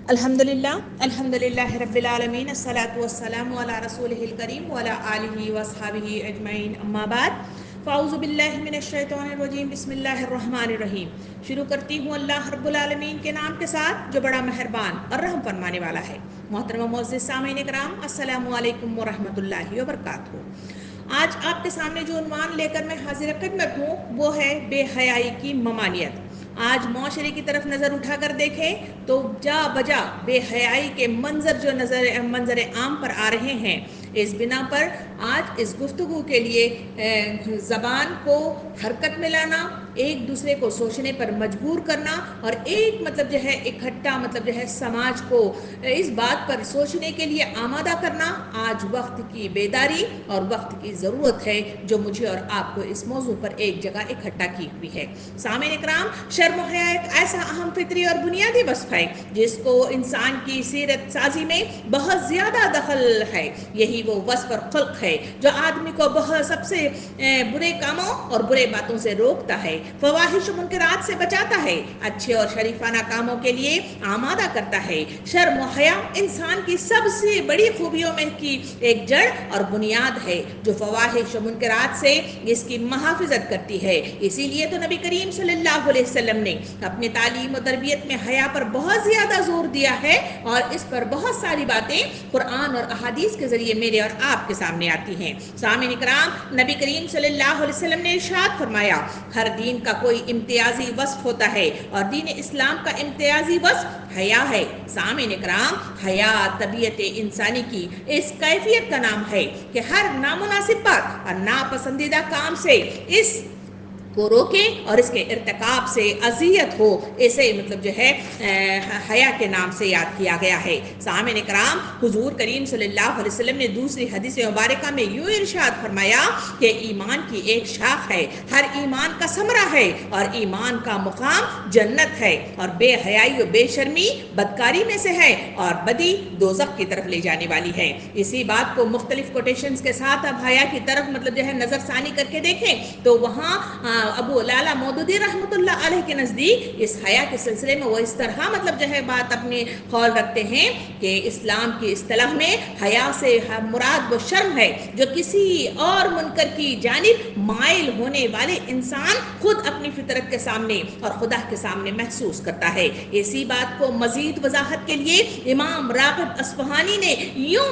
الحمدللہ رب العالمین الصلاۃ والسلام علی رسولہ الکریم وعلی آلہ وصحبہ اجمعین اما بعد فاعوذ باللہ من الشیطان الرجیم بسم اللہ الرحمن الرحیم۔ شروع کرتی ہوں اللہ رب العالمین کے نام کے ساتھ جو بڑا مہربان اور رحم فرمانے والا ہے۔ محترم معزز سامعین کرام، السلام علیکم ورحمۃ اللہ وبرکاتہ۔ آج آپ کے سامنے جو عنوان لے کر میں حاضر خدمت ہوں وہ ہے بے حیائی کی ممانعت۔ آج معاشرے کی طرف نظر اٹھا کر دیکھیں تو جا بجا بے حیائی کے منظر جو منظر عام پر آ رہے ہیں، اس بنا پر آج اس گفتگو کے لیے زبان کو حرکت میں لانا، ایک دوسرے کو سوچنے پر مجبور کرنا اور ایک اکٹھا سماج کو اس بات پر سوچنے کے لیے آمادہ کرنا آج وقت کی بیداری اور وقت کی ضرورت ہے، جو مجھے اور آپ کو اس موضوع پر ایک جگہ اکٹھا کی ہوئی ہے۔ سامعین اکرام، شرم و حیا ایک ایسا اہم فطری اور بنیادی وصف ہے جس کو انسان کی سیرت سازی میں بہت زیادہ دخل ہے۔ یہی وہ وصف اور خلق ہے جو آدمی کو سب سے برے کاموں اور برے باتوں سے روکتا ہے، فواحش و منکرات سے بچاتا ہے، اچھے اور شریفانہ کاموں کے لیے آمادہ کرتا ہے۔ شرم و حیا انسان کی سب سے بڑی خوبیوں میں کی ایک جڑ اور بنیاد ہے جو فواحش و منکرات سے اس کی محافظت کرتی ہے۔ اسی لیے تو نبی کریم صلی اللہ علیہ وسلم نے اپنی تعلیم و تربیت میں حیا پر بہت زیادہ زور دیا ہے، اور اس پر بہت ساری باتیں قرآن اور احادیث کے ذریعے میرے اور آپ کے سامنے آتی ہیں۔ سامعین اکرام، نبی کریم صلی اللہ علیہ وسلم نے ارشاد فرمایا، ہر دین کا کوئی امتیازی وصف ہوتا ہے اور دین اسلام کا امتیازی وصف حیا ہے۔ سامعین اکرام، حیا طبیعت انسانی کی اس کیفیت کا نام ہے کہ ہر نامناسب بات اور ناپسندیدہ کام سے اس کو روکے اور اس کے ارتکاب سے اذیت ہو، اسے حیا کے نام سے یاد کیا گیا ہے۔ سامعین کرام، حضور کریم صلی اللہ علیہ وسلم نے دوسری حدیث مبارکہ میں یوں ارشاد فرمایا کہ ایمان کی ایک شاخ ہے، ہر ایمان کا ثمرہ ہے اور ایمان کا مقام جنت ہے، اور بے حیائی و بے شرمی بدکاری میں سے ہے اور بدی دوزخ کی طرف لے جانے والی ہے۔ اسی بات کو مختلف کوٹیشنز کے ساتھ اب حیا کی طرف نظر ثانی کر کے دیکھیں تو وہاں ابو لالہ مودودی رحمۃ اللہ علیہ کے نزدیک اس حیا کے سلسلے میں وہ اس طرح بات اپنے قول رکھتے ہیں کہ اسلام کی اصطلاح میں حیا سے مراد وہ شرم ہے جو کسی اور منکر کی جانب مائل ہونے والے انسان خود اپنی فطرت کے سامنے اور خدا کے سامنے محسوس کرتا ہے۔ اسی بات کو مزید وضاحت کے لیے امام راغب اصفہانی نے یوں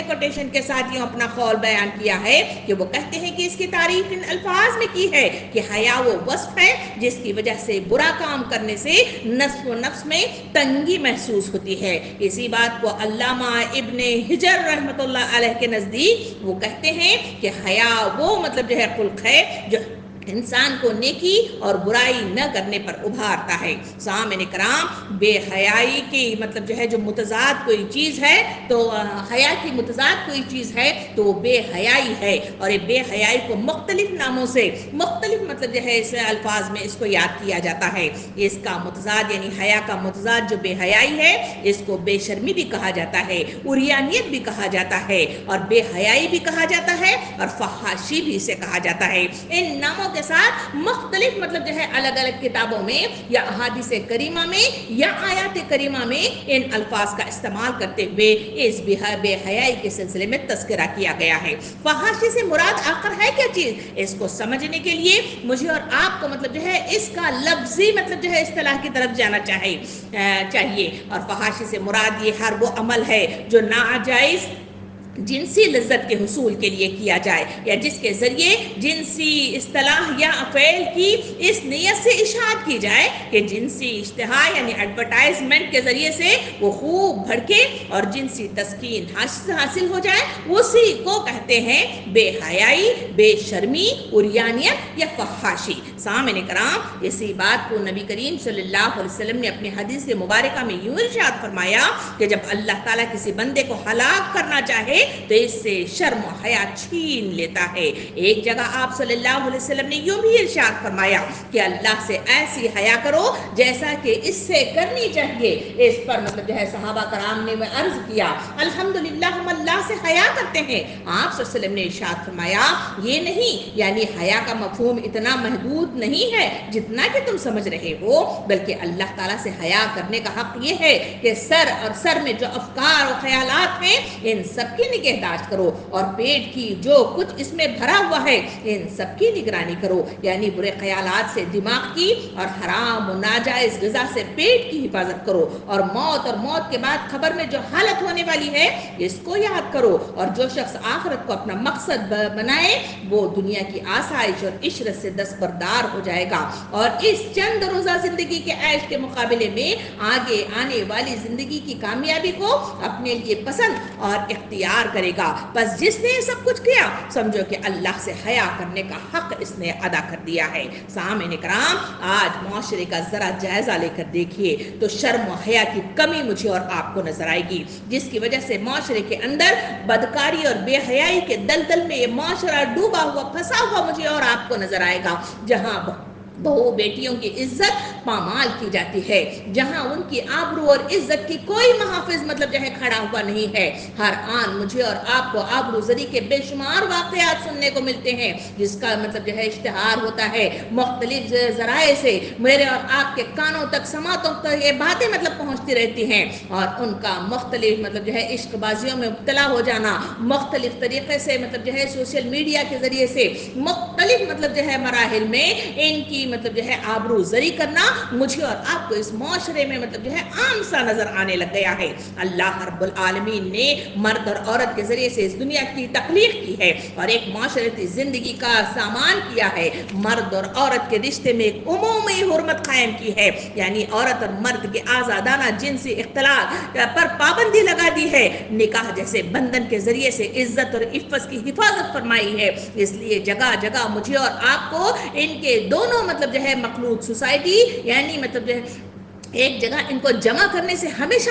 کوٹیشن کے ساتھ یوں اپنا قول بیان کیا ہے کہ وہ کہتے ہیں کہ اس کی تعریف ان الفاظ میں کی ہے کہ حیا وہ وصف ہے جس کی وجہ سے برا کام کرنے سے نفس میں تنگی محسوس ہوتی ہے۔ اسی بات کو علامہ ابن حجر رحمۃ اللہ علیہ کے نزدیک وہ کہتے ہیں کہ حیا وہ خلق ہے جو انسان کو نیکی اور برائی نہ کرنے پر ابھارتا ہے۔ سامعین کرام، بے حیائی کی جو متضاد کوئی چیز ہے تو حیا کی متضاد کوئی چیز ہے تو وہ بے حیائی ہے، اور یہ بے حیائی کو مختلف ناموں سے مختلف اس الفاظ میں اس کو یاد کیا جاتا ہے۔ اس کا متضاد یعنی حیا کا متضاد جو بے حیائی ہے، اس کو بے شرمی بھی کہا جاتا ہے، عریانیت بھی کہا جاتا ہے، اور بے حیائی بھی کہا جاتا ہے، اور فحاشی بھی اسے کہا جاتا ہے۔ ان ناموں کے ساتھ مختلف الگ الگ کتابوں میں یا احادیث کریمہ میں یا آیات کریمہ میں ان الفاظ کا استعمال کرتے ہوئے اس بے حیائی کے سلسلے میں تذکرہ کیا گیا ہے۔ فحاشی سے مراد آخر ہے کیا چیز؟ اس کو سمجھنے کے لیے مجھے اور آپ کو اس کا لفظی اصطلاح کی طرف جانا چاہیے، اور فحاشی سے مراد یہ ہر وہ عمل ہے جو ناجائز جنسی لذت کے حصول کے لیے کیا جائے، یا جس کے ذریعے جنسی اصطلاح یا فعل کی اس نیت سے اشاعت کی جائے کہ جنسی اشتہا یعنی ایڈورٹائزمنٹ کے ذریعے سے وہ خوب بھڑکے اور جنسی تسکین حاصل ہو جائے، اسی کو کہتے ہیں بے حیائی، بے شرمی، عریانیت یا فحاشی۔ سامعین کرام، اسی بات کو نبی کریم صلی اللہ علیہ وسلم نے اپنی حدیث مبارکہ میں یوں ارشاد فرمایا کہ جب اللہ تعالیٰ کسی بندے کو ہلاک کرنا چاہے تو اس سے شرم و حیا چھین لیتا ہے۔ ایک جگہ آپ صلی اللہ علیہ وسلم نے یوں بھی ارشاد فرمایا کہ اللہ سے ایسی حیا کرو جیسا کہ اس سے کرنی چاہیے۔ اس پر صحابہ کرام نے عرض کیا، الحمدللہ ہم اللہ سے حیا کرتے ہیں۔ آپ صلی اللہ علیہ وسلم نے ارشاد فرمایا، یہ نہیں یعنی حیا کا مفہوم اتنا محدود نہیں ہے جتنا کہ تم سمجھ رہے ہو، بلکہ اللہ تعالیٰ سے حیا کرنے کا حق یہ ہے کہ سر میں جو افکار اور خیالات ہیں ان سب کی نگہداشت کرو، اور پیٹ کی جو کچھ اس میں بھرا ہوا ہے ان سب کی نگرانی کرو، یعنی برے خیالات سے دماغ کی اور حرام و ناجائز غذا سے پیٹ کی حفاظت کرو، اور موت کے بعد خبر میں جو حالت ہونے والی ہے اس کو یاد کرو، اور جو شخص آخرت کو اپنا مقصد بنائے وہ دنیا کی آسائش اور عشرت سے دستبردار ہو جائے گا، اور اس چند روزہ زندگی کے عیش کے مقابلے میں آگے آنے والی زندگی کی کامیابی کو اپنے لیے پسند اور اختیار کرے گا۔ بس جس نے سب کچھ کیا سمجھو کہ اللہ سے حیا کرنے کا حق اس نے ادا کر دیا ہے۔ سامعین کرام، آج معاشرے کا ذرا جائزہ لے کر دیکھیے تو شرم و حیا کی کمی مجھے اور آپ کو نظر آئے گی، جس کی وجہ سے معاشرے کے اندر بدکاری اور بے حیائی کے دلدل میں یہ معاشرہ ڈوبا ہوا پھنسا ہوا مجھے اور آپ کو نظر آئے گا، جہاں بہو بیٹیوں کی عزت پامال کی جاتی ہے، جہاں ان کی آبرو اور عزت کی کوئی محافظ کھڑا ہوا نہیں ہے۔ ہر آن مجھے اور آپ کو آبرو زری کے بے شمار واقعات سننے کو ملتے ہیں، جس کا اشتہار ہوتا ہے مختلف ذرائع سے، میرے اور آپ کے کانوں تک سماعتوں تک یہ باتیں پہنچتی رہتی ہیں، اور ان کا مختلف عشق بازیوں میں مبتلا ہو جانا، مختلف طریقے سے سوشل میڈیا کے ذریعے سے مختلف مراحل میں ان کی آبرو زری کرنا مجھے اور آپ کو اس معاشرے میں عام سا نظر آنے لگ گیا ہے۔ اللہ رب العالمین نے مرد اور عورت کے ذریعے سے اس دنیا کی تخلیق کی ہے اور ایک معاشرتی زندگی کا سامان کیا ہے، مرد اور عورت کے رشتے میں ایک عمومی حرمت قائم کی ہے، یعنی عورت اور مرد کے آزادانہ جنسی اختلاط پر پابندی لگا دی ہے، نکاح جیسے بندھن کے ذریعے سے عزت اور عفت کی حفاظت فرمائی ہے۔ اس لیے جگہ جگہ مجھے اور آپ کو ان کے دونوں مخلوط سوسائٹی یعنی ایک جگہ ان کو جمع کرنے سے ہمیشہ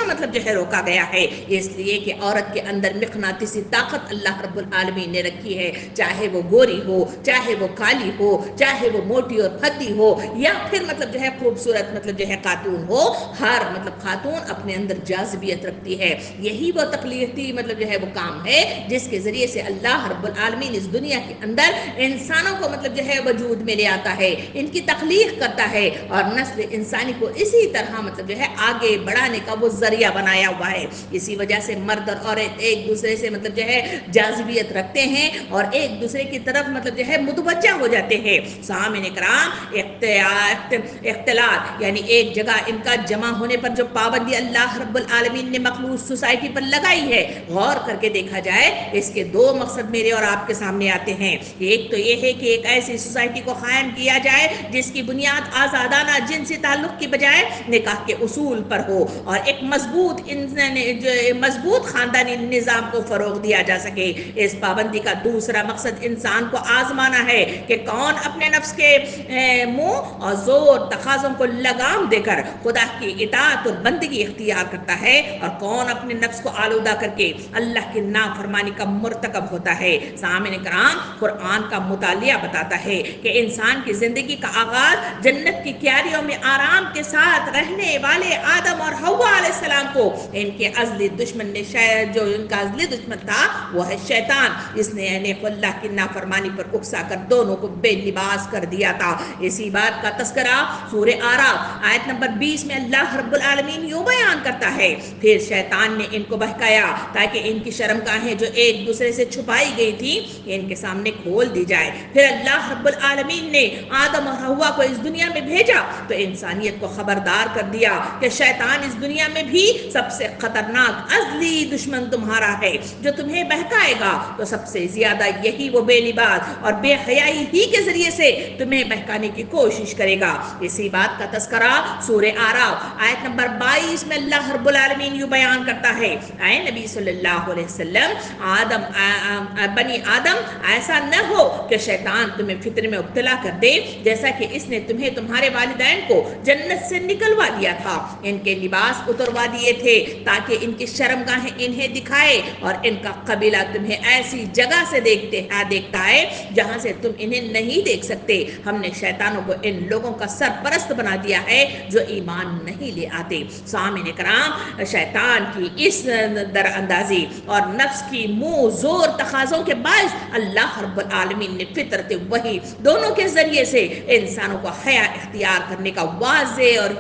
روکا گیا ہے، اس لیے کہ عورت کے اندر مقناطیسی طاقت اللہ رب العالمین نے رکھی ہے، چاہے وہ گوری ہو، چاہے وہ کالی ہو، چاہے وہ موٹی اور پھتی ہو، یا پھر خوبصورت خاتون ہو، ہر خاتون اپنے اندر جاذبیت رکھتی ہے۔ یہی وہ تخلیقی وہ کام ہے جس کے ذریعے سے اللہ رب العالمین اس دنیا کے اندر انسانوں کو وجود میں لے آتا ہے، ان کی تخلیق کرتا ہے، اور نسل انسانی کو اسی طرح آگے بڑھانے کا وہ ذریعہ بنایا ہوا ہے۔ اسی وجہ سے مرد اور عورت ایک دوسرے سے جاذبیت رکھتے ہیں اور ایک دوسرے کی طرف متوجہ ہو جاتے ہیں۔ سامعین کرام، اختلاط یعنی ایک جگہ ان کا جمع ہونے پر جو پابندی اللہ رب العالمین نے مخلوق سوسائٹی پر لگائی ہے، غور کر کے دیکھا جائے اس کے دو مقصد میرے اور آپ کے سامنے آتے ہیں۔ ایک تو یہ ہے کہ ایک ایسی سوسائٹی کو قائم کیا جائے جس کی بنیاد آزادانہ جنسی تعلق کی بجائے نکاح کے اصول پر ہو، اور ایک مضبوط خاندانی نظام کو فروغ دیا جا سکے۔ اس پابندی کا دوسرا مقصد انسان کو آزمانا ہے کہ کون اپنے نفس کے منہ اور زور تقاضوں کو لگام دے کر خدا کی اطاعت اور بندگی اختیار کرتا ہے، اور کون اپنے نفس کو آلودہ کر کے اللہ کی نافرمانی کا مرتکب ہوتا ہے۔ سامعین کرام، قرآن کا مطالعہ بتاتا ہے کہ انسان کی زندگی کا آغاز جنت کی کیاریوں میں آرام کے ساتھ رہنے والے آدم اور حوا علیہ السلام کو ان کے ازلی دشمن نے جو ان کا ازلی دشمن تھا وہ ہے شیطان، اس نے انہیں اللہ کی نافرمانی پر اکسا کر دونوں کو بے لباس کر دیا تھا۔ اسی بات کا تذکرہ سورہ اعراف آیت نمبر 20 میں اللہ رب العالمین یوں بیان کرتا ہے، پھر شیطان نے ان کو بہکایا تاکہ ان کی شرمگاہیں جو ایک دوسرے سے چھپائی گئی تھی ان کے سامنے کھول دی جائے۔ پھر اللہ رب العالمین نے آدم اور حوا کو اس دنیا میں بھیجا تو انسانیت کو خبردار کر دیا کہ شیطان اس دنیا میں بھی سب سے خطرناک ازلی دشمن تمہارا ہے، جو تمہیں بہکائے گا تو سب سے زیادہ یہی وہ بے لباس اور بے حیائی ہی کے ذریعے سے تمہیں بہکانے کی کوشش کرے گا۔ اسی بات کا تذکرہ سورہ اعراف آیت نمبر 22 میں اللہ رب العالمین یوں بیان کرتا ہے، اے نبی صلی اللہ علیہ وسلم، بنی آدم ایسا نہ ہو کہ شیطان تمہیں فتنے میں مبتلا کر دے جیسا کہ اس نے تمہیں تمہارے والدین کو جنت سے نکلوا اتروا دیا تھا، ان کے لباس اتروا دیے تھے تاکہ ان کی شرمگاہیں انہیں دکھائے اور ان کا قبیلہ تمہیں ایسی جگہ سے دیکھتا ہے جہاں سے تم انہیں نہیں دیکھ سکتے۔ ہم نے شیطانوں کو ان لوگوں کا سرپرست بنا دیا ہے جو ایمان نہیں لے آتے۔ سامعین کرام، شیطان کی اس در اندازی اور نفس کی منہ زور تقاضوں کے باعث اللہ رب العالمین نے فطرت وحی دونوں کے ذریعے سے انسانوں کو حیا اختیار کرنے کا واضح اور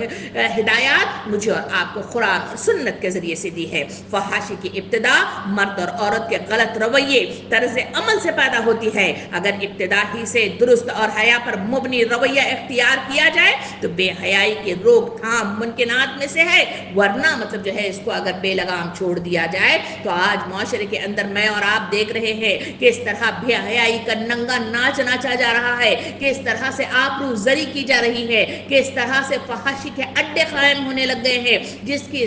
ہدایات مجھے اور آپ کو قرآن اور سنت کے ذریعے سے دی ہے۔ فحاشی کی ابتدا مرد اور عورت کے غلط رویے طرز عمل سے پیدا ہوتی ہے۔ اگر ابتدا ہی سے درست اور حیا پر مبنی رویہ اختیار کیا جائے تو بے حیائی کی روک تھام ممکنات میں سے ہے، ورنہ مطلب جو ہے اس کو اگر بے لگام چھوڑ دیا جائے تو آج معاشرے کے اندر میں اور آپ دیکھ رہے ہیں کہ اس طرح بے حیائی کا ننگا ناچ ناچا جا رہا ہے، کہ اس طرح سے آبرو زری کی جا رہی ہے، کہ اس طرح سے فحاشی کے اڈے قائم ہونے لگ گئے ہیں جس کی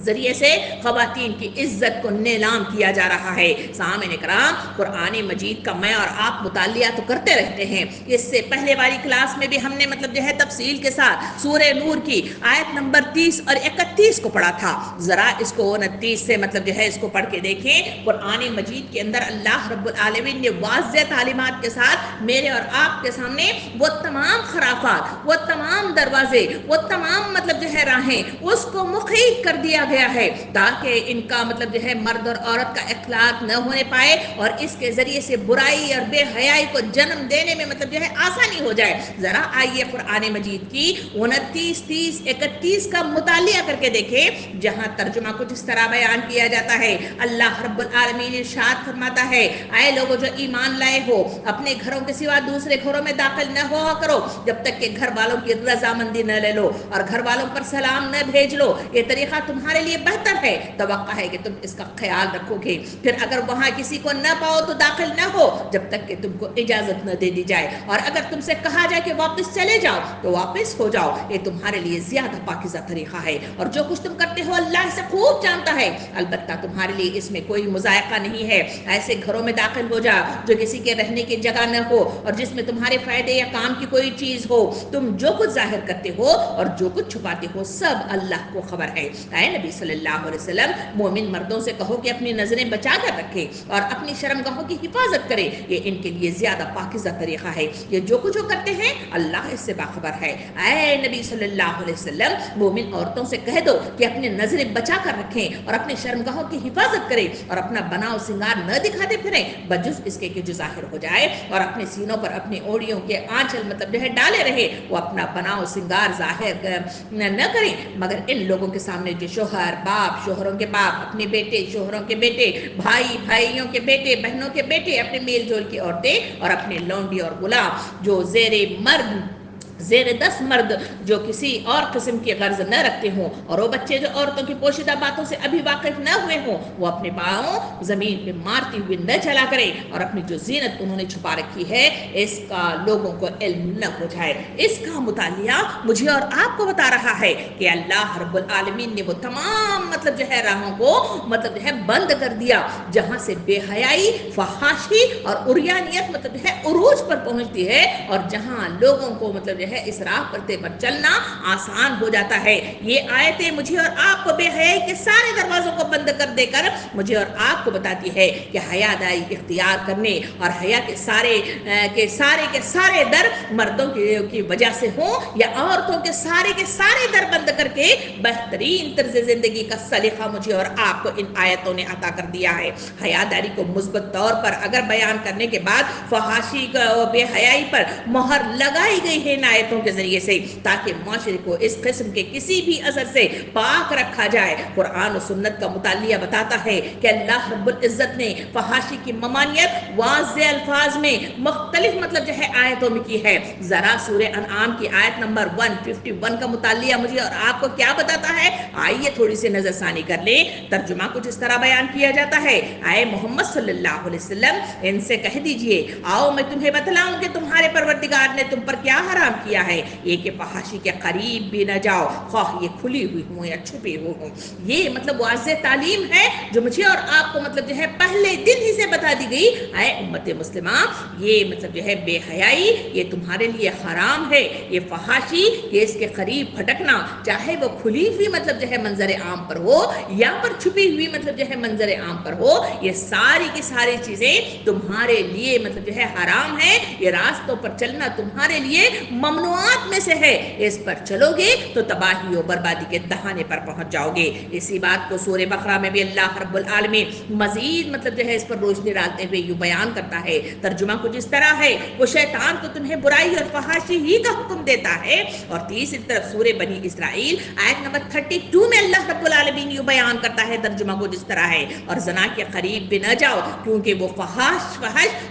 ذریعے سے خواتین کی عزت کو نیلام کیا جا رہا ہے۔ سامعین کرام، قرآن مجید کا میں اور آپ مطالعہ تو کرتے رہتے ہیں۔ اس سے پہلے والی کلاس میں بھی ہم نے مطلب جو ہے تفصیل کے ساتھ سورہ نور کی آیت نمبر 30 اور 31 کو پڑھا تھا۔ ذرا اس کو 29 سے مطلب جو ہے اس کو پڑھ کے دیکھیں۔ قرآن مجید کے اندر اللہ رب العالمین نے واضح تعلیمات کے ساتھ میرے اور آپ کے سامنے وہ تمام خرافات، وہ تمام دروازے، وہ تمام مطلب جو ہے راہیں اس کو مخیب کر دیا گیا ہے تاکہ ان کا مطلب جو ہے مرد اور عورت کا اختلاط نہ ہونے پائے اور اس کے ذریعے سے برائی اور بے حیائی کو جنم دینے میں مطلب جو ہے آسانی ہو جائے۔ ذرا آئیے قرآن مجید کی 29، 30، 31 کا مطالعہ کر کے دیکھیں، جہاں ترجمہ کچھ اس طرح بیان کیا جاتا ہے۔ اللہ رب العالمین ارشاد فرماتا ہے، اے لوگوں جو ایمان لائے ہو، اپنے گھروں کے سوا دوسرے گھروں میں داخل نہ ہوا کرو جب تک کہ گھر والوں کی رضامندی نہ لے لو، اور گھر والوں پر سلام نہ بھیج لو، یہ طریقہ تمہارے لیے بہتر ہے، توقع ہے کہ تم اس کا خیال رکھو گے۔ پھر اگر وہاں کسی کو نہ پاؤ تو داخل نہ ہو جب تک کہ تم کو اجازت نہ دے دی جائے، اور اگر تم سے کہا جائے کہ واپس چلے جاؤ تو واپس ہو جاؤ، یہ تمہارے لیے زیادہ پاکیزہ طریقہ ہے، اور جو کچھ تم کرتے ہو اللہ اسے خوب جانتا ہے، البتہ تمہارے لیے اس میں کوئی مذائقہ نہیں ہے۔ ایسے گھروں میں داخل ہو جا جو کسی کے رہنے کی جگہ نہ ہو اور جس میں تمہارے فائدے یا کام کی کوئی چیز ہو، تم جو کچھ ظاہر کرتے ہو اور جو کچھ چھپاتے ہو سب اللہ کو خبر ہے۔ اے نبی صلی اللہ علیہ وسلم، مومن مردوں سے کہو کہ اپنی نظریں بچا کر رکھیں اور اپنی شرمگاہوں کی حفاظت کریں، یہ ان کے لیے زیادہ پاکیزہ طریقہ ہے، یہ جو کچھ وہ کرتے ہیں اللہ اس سے باخبر ہے۔ اے نبی صلی اللہ علیہ وسلم، مومن عورتوں سے کہہ دو کہ اپنی نظریں بچا کر رکھیں اور اپنی شرمگاہوں کی حفاظت کریں اور اپنا بناؤ سنگار نہ دکھاتے پھریں بجز اس کے کہ جو ظاہر ہو جائے، اور اپنے سینوں پر اپنی اوڑیوں کے آنچل مطلب جو ہے ڈالے رہے، وہ اپنا بناؤ سنگار ظاہر نہ کریں مگر ان لوگوں کے سامنے جو شوہر، باپ، شوہروں کے باپ، اپنے بیٹے، شوہروں کے بیٹے، بھائی، بھائیوں کے بیٹے، بہنوں کے بیٹے، اپنے میل جول کی عورتیں اور اپنے لونڈی اور غلام جو زیر 10 مرد جو کسی اور قسم کی غرض نہ رکھتے ہوں، اور وہ بچے جو عورتوں کی پوشیدہ باتوں سے ابھی واقف نہ ہوئے ہوں، وہ اپنے پاؤں زمین پہ مارتے ہوئے نہ چلا کرے اور اپنی جو زینت انہوں نے چھپا رکھی ہے اس کا لوگوں کو علم نہ ہو جائے۔ اس کا مطالعہ مجھے اور آپ کو بتا رہا ہے کہ اللہ رب العالمین نے وہ تمام مطلب جو ہے راہوں کو مطلب جو ہے بند کر دیا جہاں سے بے حیائی، فحاشی اور عریانیت مطلب جو ہے عروج پر پہنچتی ہے، اور جہاں لوگوں کو مطلب جو ہے اس راہ پر چلنا آسان ہو جاتا ہے۔ یہ آیتیں مجھے اور آپ کو بے حیائی کے سارے دروازوں کو بند کر دے کر مجھے اور آپ کو بتاتی ہے کہ حیا داری اختیار کرنے اور حیا کے سارے در مردوں کی وجہ سے ہوں یا عورتوں کے سارے در بند کر کے بہترین طرز زندگی کا سلیقہ مجھے اور آپ کو ان آیتوں نے عطا کر دیا ہے۔ حیا داری کو مثبت طور پر اگر بیان کرنے کے بعد فحاشی اور بے حیائی پر مہر لگائی گئی ہے ان آیتوں کے ذریعے سے تاکہ معاشرے کو اس قسم کے کسی بھی اثر سے پاک رکھا جائے۔ قرآن و سنت کا مطالعہ بتاتا ہے کہ اللہ رب العزت نے فحاشی کی ممانعت واضح الفاظ میں مختلف مطلب جو ہے آیتوں میں کی ہے۔ ذرا سورہ انعام کی آیت نمبر 151 کا مطالعہ مجھے اور آپ کو کیا بتاتا ہے، آئیے تھوڑی سی نظر ثانی کر لیں۔ ترجمہ کچھ اس طرح بیان کیا جاتا ہے، اے محمد صلی اللہ علیہ وسلم ان سے کہہ دیجئے، آؤ میں تمہیں بتلاؤں کہ تمہارے پروردگار نے تم پر کیا حرام کیا کیا ہے یہ کہ فحاشی کے قریب بھی نہ جاؤ، خواہ یہ کھلی ہوئی ہوں یا چھپی ہوئی ہوں۔ یہ مطلب واضح تعلیم ہے جو مجھے اور آپ کو مطلب جو ہے پہلے دن ہی سے بتا دی گئی، اے امت مسلمہ یہ مطلب جو ہے بے حیائی یہ تمہارے لیے حرام ہے، یہ فحاشی یہ اس کے قریب پھٹکنا چاہے وہ کھلی ہوئی مطلب جو ہے منظر عام پر ہو یا پر چھپی ہوئی مطلب جو ہے منظر عام پر ہو، یہ ساری کی ساری چیزیں تمہارے لیے مطلب جو ہے حرام ہے، یہ راستوں پر چلنا تمہارے لیے ممنوعات میں سے ہے، اس پر چلو گے تو تباہی و بربادی کے دہانے پر پہنچ جاؤ گے۔ اسی بات کو سورہ بقرہ میں بھی اللہ رب العالمین مزید مطلب جو ہے اس پر روشنی ڈالتے ہوئے یوں بیان کرتا ہے، ترجمہ کچھ اس طرح ہے، وہ شیطان تو تمہیں برائی اور فحاشی ہی کا حکم دیتا ہے، اور تیسری طرف سورہ بنی اسرائیل آیت نمبر 32 میں اللہ رب العالمین یوں بیان کرتا ہے، ترجمہ کچھ اس طرح ہے، اور زنا کے قریب بھی نہ جاؤ کیونکہ وہ فحش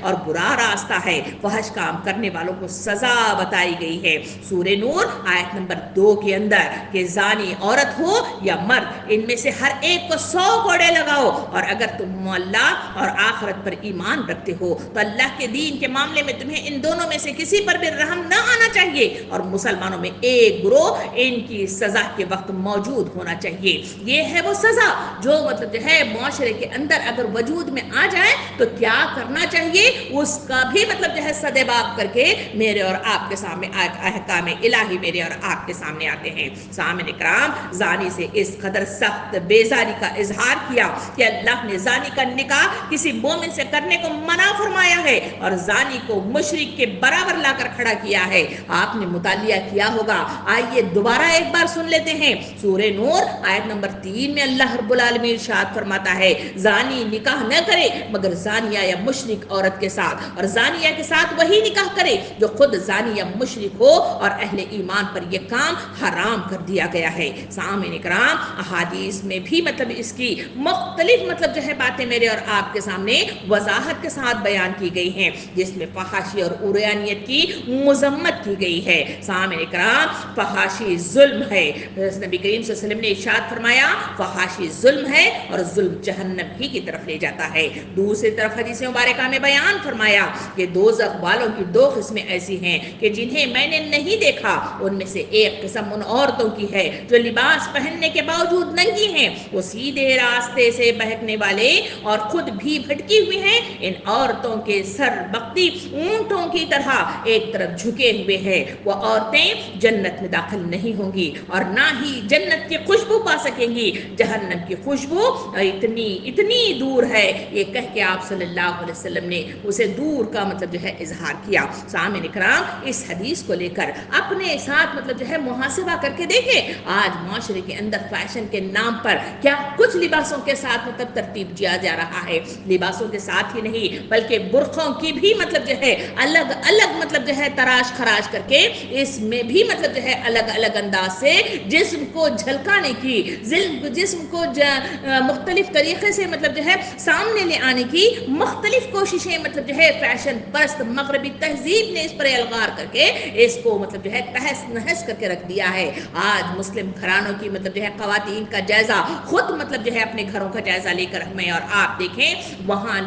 اور برا راستہ ہے، فحش کام کرنے والوں کو سزا بتائی گئی ہے۔ سورہ نور آیت نمبر 2 کے اندر کہ زانی عورت ہو یا مرد ان میں سے ہر ایک کو 100 کوڑے لگاؤ، اور اگر تم اللہ اور آخرت پر ایمان رکھتے ہو تو اللہ کے دین کے معاملے میں تمہیں ان دونوں میں سے کسی پر بھی رحم نہ آنا چاہیے، اور مسلمانوں میں ایک گروہ ان کی سزا کے وقت موجود ہونا چاہیے۔ یہ ہے وہ سزا جو مطلب جو ہے معاشرے کے اندر اگر وجود میں آ جائے تو کیا کرنا چاہیے اس کا بھی مطلب جو ہے سدباب کر کے میرے اور آپ کے سامنے احکام الہی میرے اور آپ کے سامنے آتے ہیں۔ سامعین اکرام زانی سے اس قدر سخت بیزاری کا اظہار کیا کہ اللہ نے زانی کا نکاح کسی مومن سے کرنے کو منع فرمایا ہے اور زانی کو مشرک کے برابر لا کر کھڑا کیا ہے۔ آپ نے مطالعہ کیا ہوگا، آئیے دوبارہ ایک بار سن لیتے ہیں۔ سورہ نور آیت نمبر 3 میں اللہ رب العالمین ارشاد فرماتا ہے، زانی نکاح نہ کرے مگر زانیہ یا مشرک عورت کے ساتھ، اور زانیہ کے ساتھ وہی نکاح کرے جو خود زانی یا مشرک ہو، اور اہل ایمان پر یہ کام حرام کر دیا گیا ہے۔ سامعین اکرام احادیث میں بھی مطلب اس کی مختلف مطلب جو ہے باتیں میرے اور آپ کے سامنے وضاحت کے ساتھ بیان کی گئی ہیں، جس میں فحاشی اور عریانیت کی مذمت کی گئی ہے۔ سامعین اکرام فحاشی ظلم ہے، نبی کریم صلی اللہ علیہ وسلم نے ارشاد فرمایا فحاشی ظلم ہے اور ظلم جہنم ہی کی طرف لے جاتا ہے۔ دوسری طرف حدیث مبارکہ میں بیان فرمایا کہ دوزخ والوں کی 2 قسمیں ایسی ہیں کہ جنہیں میں نے نہیں دیکھا، ان میں سے ایک قسم ان عورتوں کی ہے جو لباس پہننے کے باوجود ننگی ہیں، وہ سیدھے راستے سے بہکنے والے اور خود بھی بھٹکی ہوئی ہیں، ان عورتوں کے سر بختی اونٹوں کی طرح ایک طرف جھکے ہوئے ہیں، وہ عورتیں جنت میں داخل نہیں ہوں گی اور نہ ہی جنت کی خوشبو پا سکیں گی، جہنم کی خوشبو اتنی دور ہے، یہ کہہ کے آپ صلی اللہ علیہ وسلم نے اسے دور کا مطلب جو ہے اظہار کیا۔ سامعین اکرام اس حدیث کو لے کر اپنے ساتھ مطلب جو ہے محاسبہ کر کے دیکھیں، آج معاشرے کے اندر فیشن کے نام پر کیا کچھ لباسوں کے ساتھ مطلب ترتیب دیا جا رہا ہے، لباسوں کے ساتھ ہی نہیں بلکہ برقعوں کی بھی مطلب جو ہے الگ الگ مطلب جو ہے تراش خراش کر کے اس میں بھی مطلب جو ہے الگ الگ انداز سے جسم کو جھلکانے کی، جسم کو مختلف طریقے سے مطلب جو ہے سامنے لے آنے کی مختلف کوششیں مطلب جو ہے فیشن پرست مغربی تہذیب نے اس پر الغار کر کے اس کو مطلب جو ہے تہس نہس کر کے رکھ دیا ہے۔ آج مسلم گھرانوں کی مطلب جو ہے خواتین کا جائزہ خود مطلب جو ہے اپنے گھروں کا جائزہ لے کر ہمیں اور آپ دیکھیں، وہاں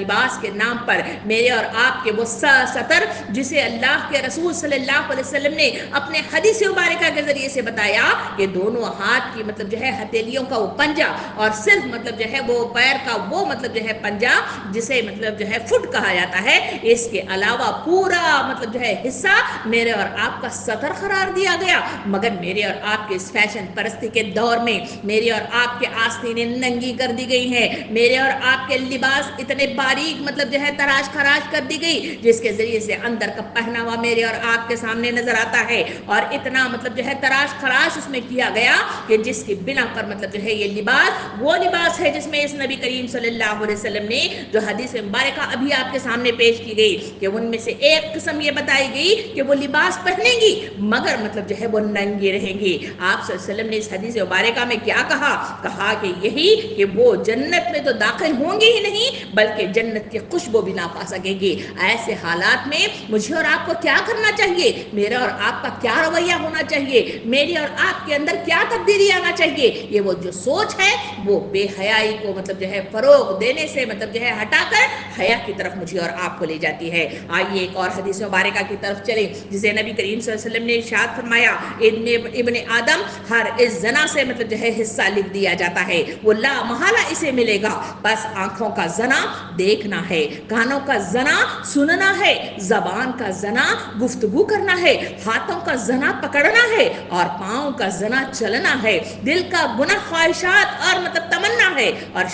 لباس کے نام پر میرے اور آپ کے وہ سطر جسے اللہ کے رسول صلی اللہ علیہ وسلم نے اپنے حدیث مبارکہ کے ذریعے سے بتایا کہ دونوں ہاتھ کی مطلب جو ہے ہتھیلیوں کا وہ پنجہ اور صرف مطلب جو ہے وہ پیر کا وہ مطلب جو ہے پنجہ جسے مطلب جو ہے فٹ کہا جاتا ہے، اس کے علاوہ پورا مطلب جو ہے حصہ میرے اور آپ کا سطر قرار دیا گیا۔ مگر میرے اور آپ کے اس فیشن پرستی کے دور میں میرے اور آپ کے آستینیں ننگی کر دی گئی ہیں، میرے اور آپ کے لباس اتنے باریک مطلب جو ہے تراش خراش کر دی گئی جس کے ذریعے سے اندر کا پہناوا میرے اور آپ کے سامنے نظر آتا ہے، اور اتنا مطلب جو ہے تراش خراش اس میں کیا گیا کہ جس کی بنا پر مطلب جو ہے یہ لباس وہ لباس ہے جس میں اس نبی کریم صلی اللہ علیہ وسلم نے جو حدیث مبارکہ ابھی آپ کے سامنے پیش کی گئی کہ ان میں سے ایک قسم یہ بتائی گئی کہ وہ لباس پہنیں گی مگر مطلب جو ہے وہ ننگی رہیں گی۔ آپ صلی اللہ علیہ وسلم نے اس حدیث مبارکہ میں کیا کہا کہ یہی کہ وہ جنت میں تو داخل ہوں گی ہی نہیں بلکہ جنت کی خوشبو بھی نہ پا سکیں گی۔ ایسے حالات میں مجھے اور آپ کو کیا کرنا چاہیے، میرا اور آپ کا کیا رویہ ہونا چاہیے، میری اور آپ کے اندر کیا تبدیلی آنا چاہیے؟ یہ وہ جو سوچ ہے وہ بے حیائی کو مطلب جو ہے فروغ دینے سے مطلب جو ہے ہٹا کر حیا کی طرف مجھے اور آپ کو لے جاتی ہے۔ آئیے ایک اور حدیث مبارکہ کی طرف چلیں۔ جسے نبی کریم صلی اللہ علیہ وسلم نے ارشاد فرمایا ابن آدم ہر اس زنا سے مطلب جو ہے حصہ لکھ دیا جاتا ہے، وہ لا محالہ اسے ملے گا، بس آنکھوں کا زنا دیکھنا ہے، کانوں کا زنا سننا ہے، زبان کا زنا گفتگو کرنا ہے، ہاتھوں کا زنا پکڑنا ہے اور پاؤں کا زنا چلنا ہے، دل کا گناہ خواہشات اور مطلب تمنا ہے، اور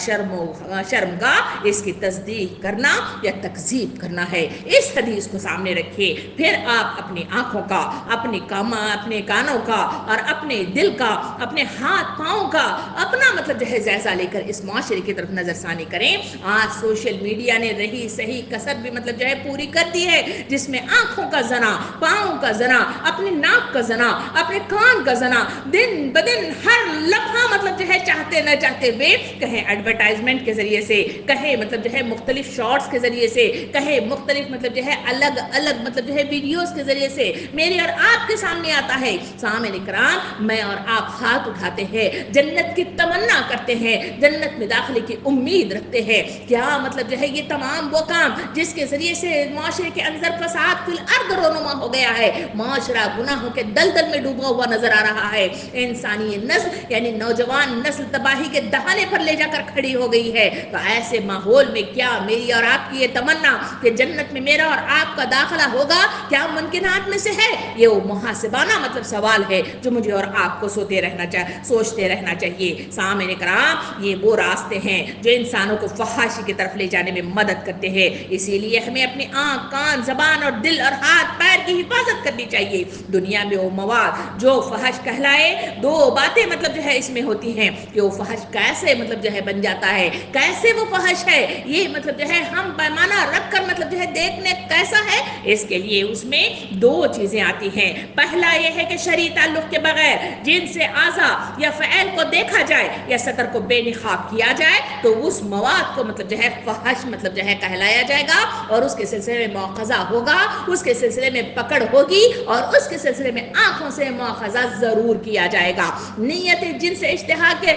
شرم کا اس کی تصدیق کرنا یا تکذیب کرنا ہے۔ اس حدیث کو سامنے رکھیے، پھر آپ اپنی آنکھوں کا، اپنے کانوں کا اور اپنے دل کا، اپنے ہاتھ پاؤں کا اپنا مطلب جو ہے جائزہ لے کر اس معاشرے کی طرف نظر ثانی کریں۔ آج سوشل میڈیا نے رہی صحیح کسر بھی مطلب جو ہے پوری کر دی ہے، جس میں آنکھوں کا زنا، پاؤں کا زنا، اپنے ناک کا زنا، اپنے کان کا زنا، دن بدن ہر لمحہ مطلب جو ہے چاہتے نہ چاہتے ہوئے، کہیں ایڈورٹائزمنٹ کے ذریعے سے، کہیں مطلب جو ہے مختلف شارٹس کے ذریعے سے، کہیں مختلف مطلب جو ہے الگ الگ مطلب جو ہے ویڈیوز کے ذریعے سے میرے اور آپ کے سامنے آتا ہے۔ سامعین کرام، میں اور آپ ہاتھ اٹھاتے ہیں، جنت کی تمنا کرتے ہیں، جنت میں داخلے کی امید رکھتے ہیں، کیا مطلب جو ہے یہ تمام وہ کام جس کے ذریعے سے معاشرے کے اندر فساد فی الارض رونما ہو گیا ہے، معاشرہ گناہوں کے دلدل میں ڈوبا ہوا نظر آ رہا ہے، انسانی نسل یعنی نوجوان نسل تباہی کے دہانے پر لے جا کر کھڑی ہو گئی ہے۔ تو ایسے ماحول میں کیا میری اور آپ کی یہ تمنا کہ جنت میں میرا اور آپ کا داخلہ ہوگا کیا ممکنات میں سے ہے؟ یہ وہ محاسبانہ مطلب سوال ہے جو مجھے اور آپ کو سوچتے رہنا چاہیے۔ سامعین کرام، یہ وہ راستے ہیں جو انسانوں کو فحاشی کی طرف لے جانے میں مدد کرتے ہیں، اسی لیے ہمیں اپنی آنکھ، کان، زبان اور دل اور ہاتھ پیر کی حفاظت کرنی چاہیے۔ دنیا میں وہ مواد جو فحش کہلائے، دو باتیں مطلب جو ہے اس میں ہوتی ہیں کہ وہ فحش کیسے مطلب جو ہے بن جاتا ہے، کیسے وہ فحش ہے، یہ مطلب جو ہے ہم پیمانہ رکھ کر مطلب جو ہے دیکھنے کیسا ہے، اس کے لیے اس میں دو چیزیں آتی ہیں۔ پہلا یہ ہے کہ شرعی تعلق کے بغیر جن سے اعضا یا فعل کو دیکھا جائے یا سطر کو بے نقاب کیا جائے تو اس مواد کو مطلب جو ہے فحش مطلب جو ہے کہلایا جائے گا، اور اس کے سلسلے میں مؤاخذہ ہوگا، اس کے سلسلے میں پکڑ ہوگی، اور اس کے سلسلے میں آنکھوں سے مؤاخذہ ضرور کیا جائے گا۔ نیت جن سے اشتہا کے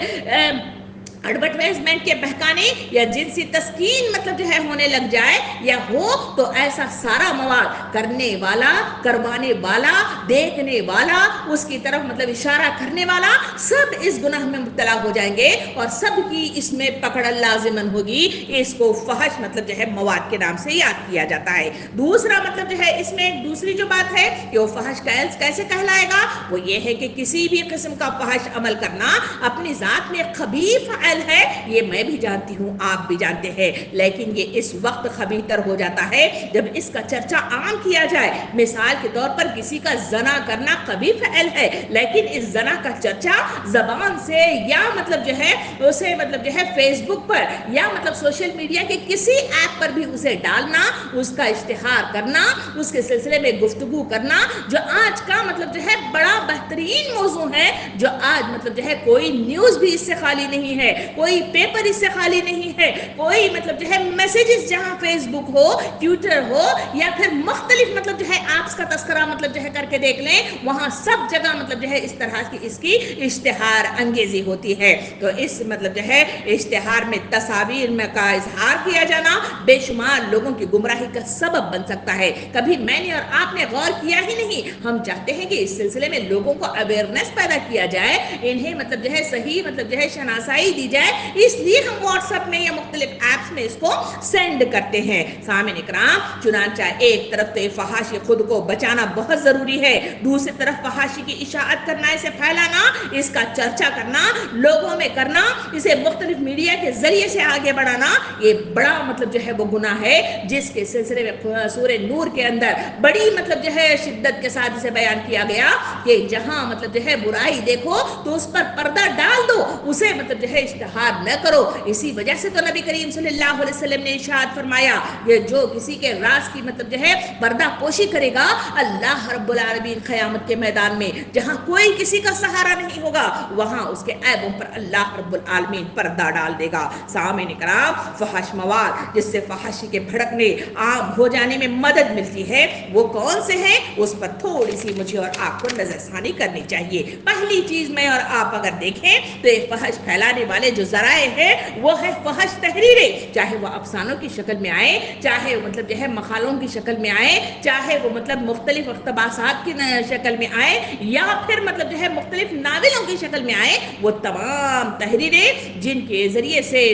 ایڈورٹائزمنٹ کے بہکانے یا جنسی تسکین مطلب جو ہے ہونے لگ جائے یا ہو تو ایسا سارا مواد کرنے والا، کروانے والا، دیکھنے والا، اس کی طرف مطلب اشارہ کرنے والا سب اس گناہ میں مبتلا ہو جائیں گے اور سب کی اس میں پکڑ لازمن ہوگی۔ اس کو فحش مطلب جو ہے مواد کے نام سے یاد کیا جاتا ہے۔ دوسرا مطلب جو ہے اس میں دوسری جو بات ہے کہ وہ فحش کیسے کہلائے گا، وہ یہ ہے کہ کسی بھی قسم کا فحش عمل کرنا اپنی ذات میں خبیث فعل ہے، یہ میں بھی جانتی ہوں، آپ بھی جانتے ہیں، لیکن یہ اس وقت خبیث تر ہو جاتا ہے جب اس کا چرچا عام کیا جائے۔ مثال کے طور پر کسی کا زنا کرنا خبیث فعل ہے، لیکن اس زنا کا چرچا زبان سے یا مطلب جو ہے اسے مطلب جو ہے فیس بک پر یا مطلب سوشل میڈیا کے کسی ایپ پر بھی اسے ڈالنا، اس کا اشتہار کرنا، اس کے سلسلے میں گفتگو کرنا، جو آج کا مطلب جو ہے بڑا بہترین موضوع ہے، جو آج مطلب جو ہے کوئی نیوز بھی اس سے خالی نہیں ہے، کوئی پیپر اس سے خالی نہیں ہے، کوئی مطلب جو ہے میسیجز جہاں فیس بک ہو، ٹویٹر ہو یا پھر مختلف مطلب جو ہے ایپس کا تذکرہ مطلب جو ہے کر کے دیکھ لیں، وہاں سب جگہ مطلب جو ہے اس طرح کی اس کی اشتہار انگیزی ہوتی ہے۔ تو اس مطلب جو ہے اشتہار میں تصاویر میں کا اظہار کیا جانا بے شمار لوگوں کی گمراہی کا سبب بن سکتا ہے۔ کبھی میں نے اور آپ نے غور کیا ہی نہیں، ہم چاہتے ہیں کہ اس سلسلے میں لوگوں کو اویئرنیس پیدا کیا جائے، انہیں مطلب جو ہے صحیح مطلب جو ہے شناسائی دی جائے، اس لیے ہم واٹس ایپ میں یا مختلف ایپس میں اس کو سینڈ کرتے ہیں۔ سامعین کرام، چنانچہ ایک طرف تو فحاشی خود کو بچانا بہت ضروری ہے، دوسری طرف فحاشی کی اشاعت کرنا، اسے پھیلانا، اس کا چرچا کرنا، لوگوں میں کرنا، اسے مختلف میڈیا کے ذریعے سے آگے بڑھانا، یہ بڑا مطلب جو ہے وہ گناہ ہے، جس کے سلسلے میں سورہ نور کے اندر بڑی مطلب جو ہے شدت کے ساتھ اسے بیان کیا گیا کہ جہاں مطلب جو ہے برائی دیکھو تو اس پر پردہ ڈال دو، اسے مطلب جو ہے اشتہار نہ کرو۔ اسی وجہ سے تو نبی کریم صلی اللہ علیہ وسلم نے ارشاد فرمایا کہ جو کسی کے راز کی مطلب جو ہے پردہ پوشی کرے گا، اللہ رب العالمین قیامت کے میدان میں جہاں کوئی کسی کا سہارا نہیں ہوگا، وہاں اس کے عیبوں پر اللہ رب العالمین پردہ ڈال دے گا۔ سامعین کرام، فحش مواد جس سے فحاشی کے بھڑکنے عام ہو جانے میں مدد ملتی ہے، وہ کون سے ہیں، اس پر تھوڑی سی مجھے اور آپ کو نظر ثانی کرنی چاہیے۔ پہلی چیز میں اور آپ اگر دیکھیں تو یہ فحش پھیلانے والے والے جو ذرائع ہیں وہ ہے فحش تحریریں، چاہے وہ افسانوں کی شکل میں آئے، چاہے مطلب جو ہے مقالوں کی شکل میں آئے، چاہے وہ مطلب مختلف اقتباسات کی شکل میں آئے، یا پھر مطلب جو ہے مختلف ناولوں کی شکل میں آئے، وہ تمام تحریریں جن کے ذریعے سے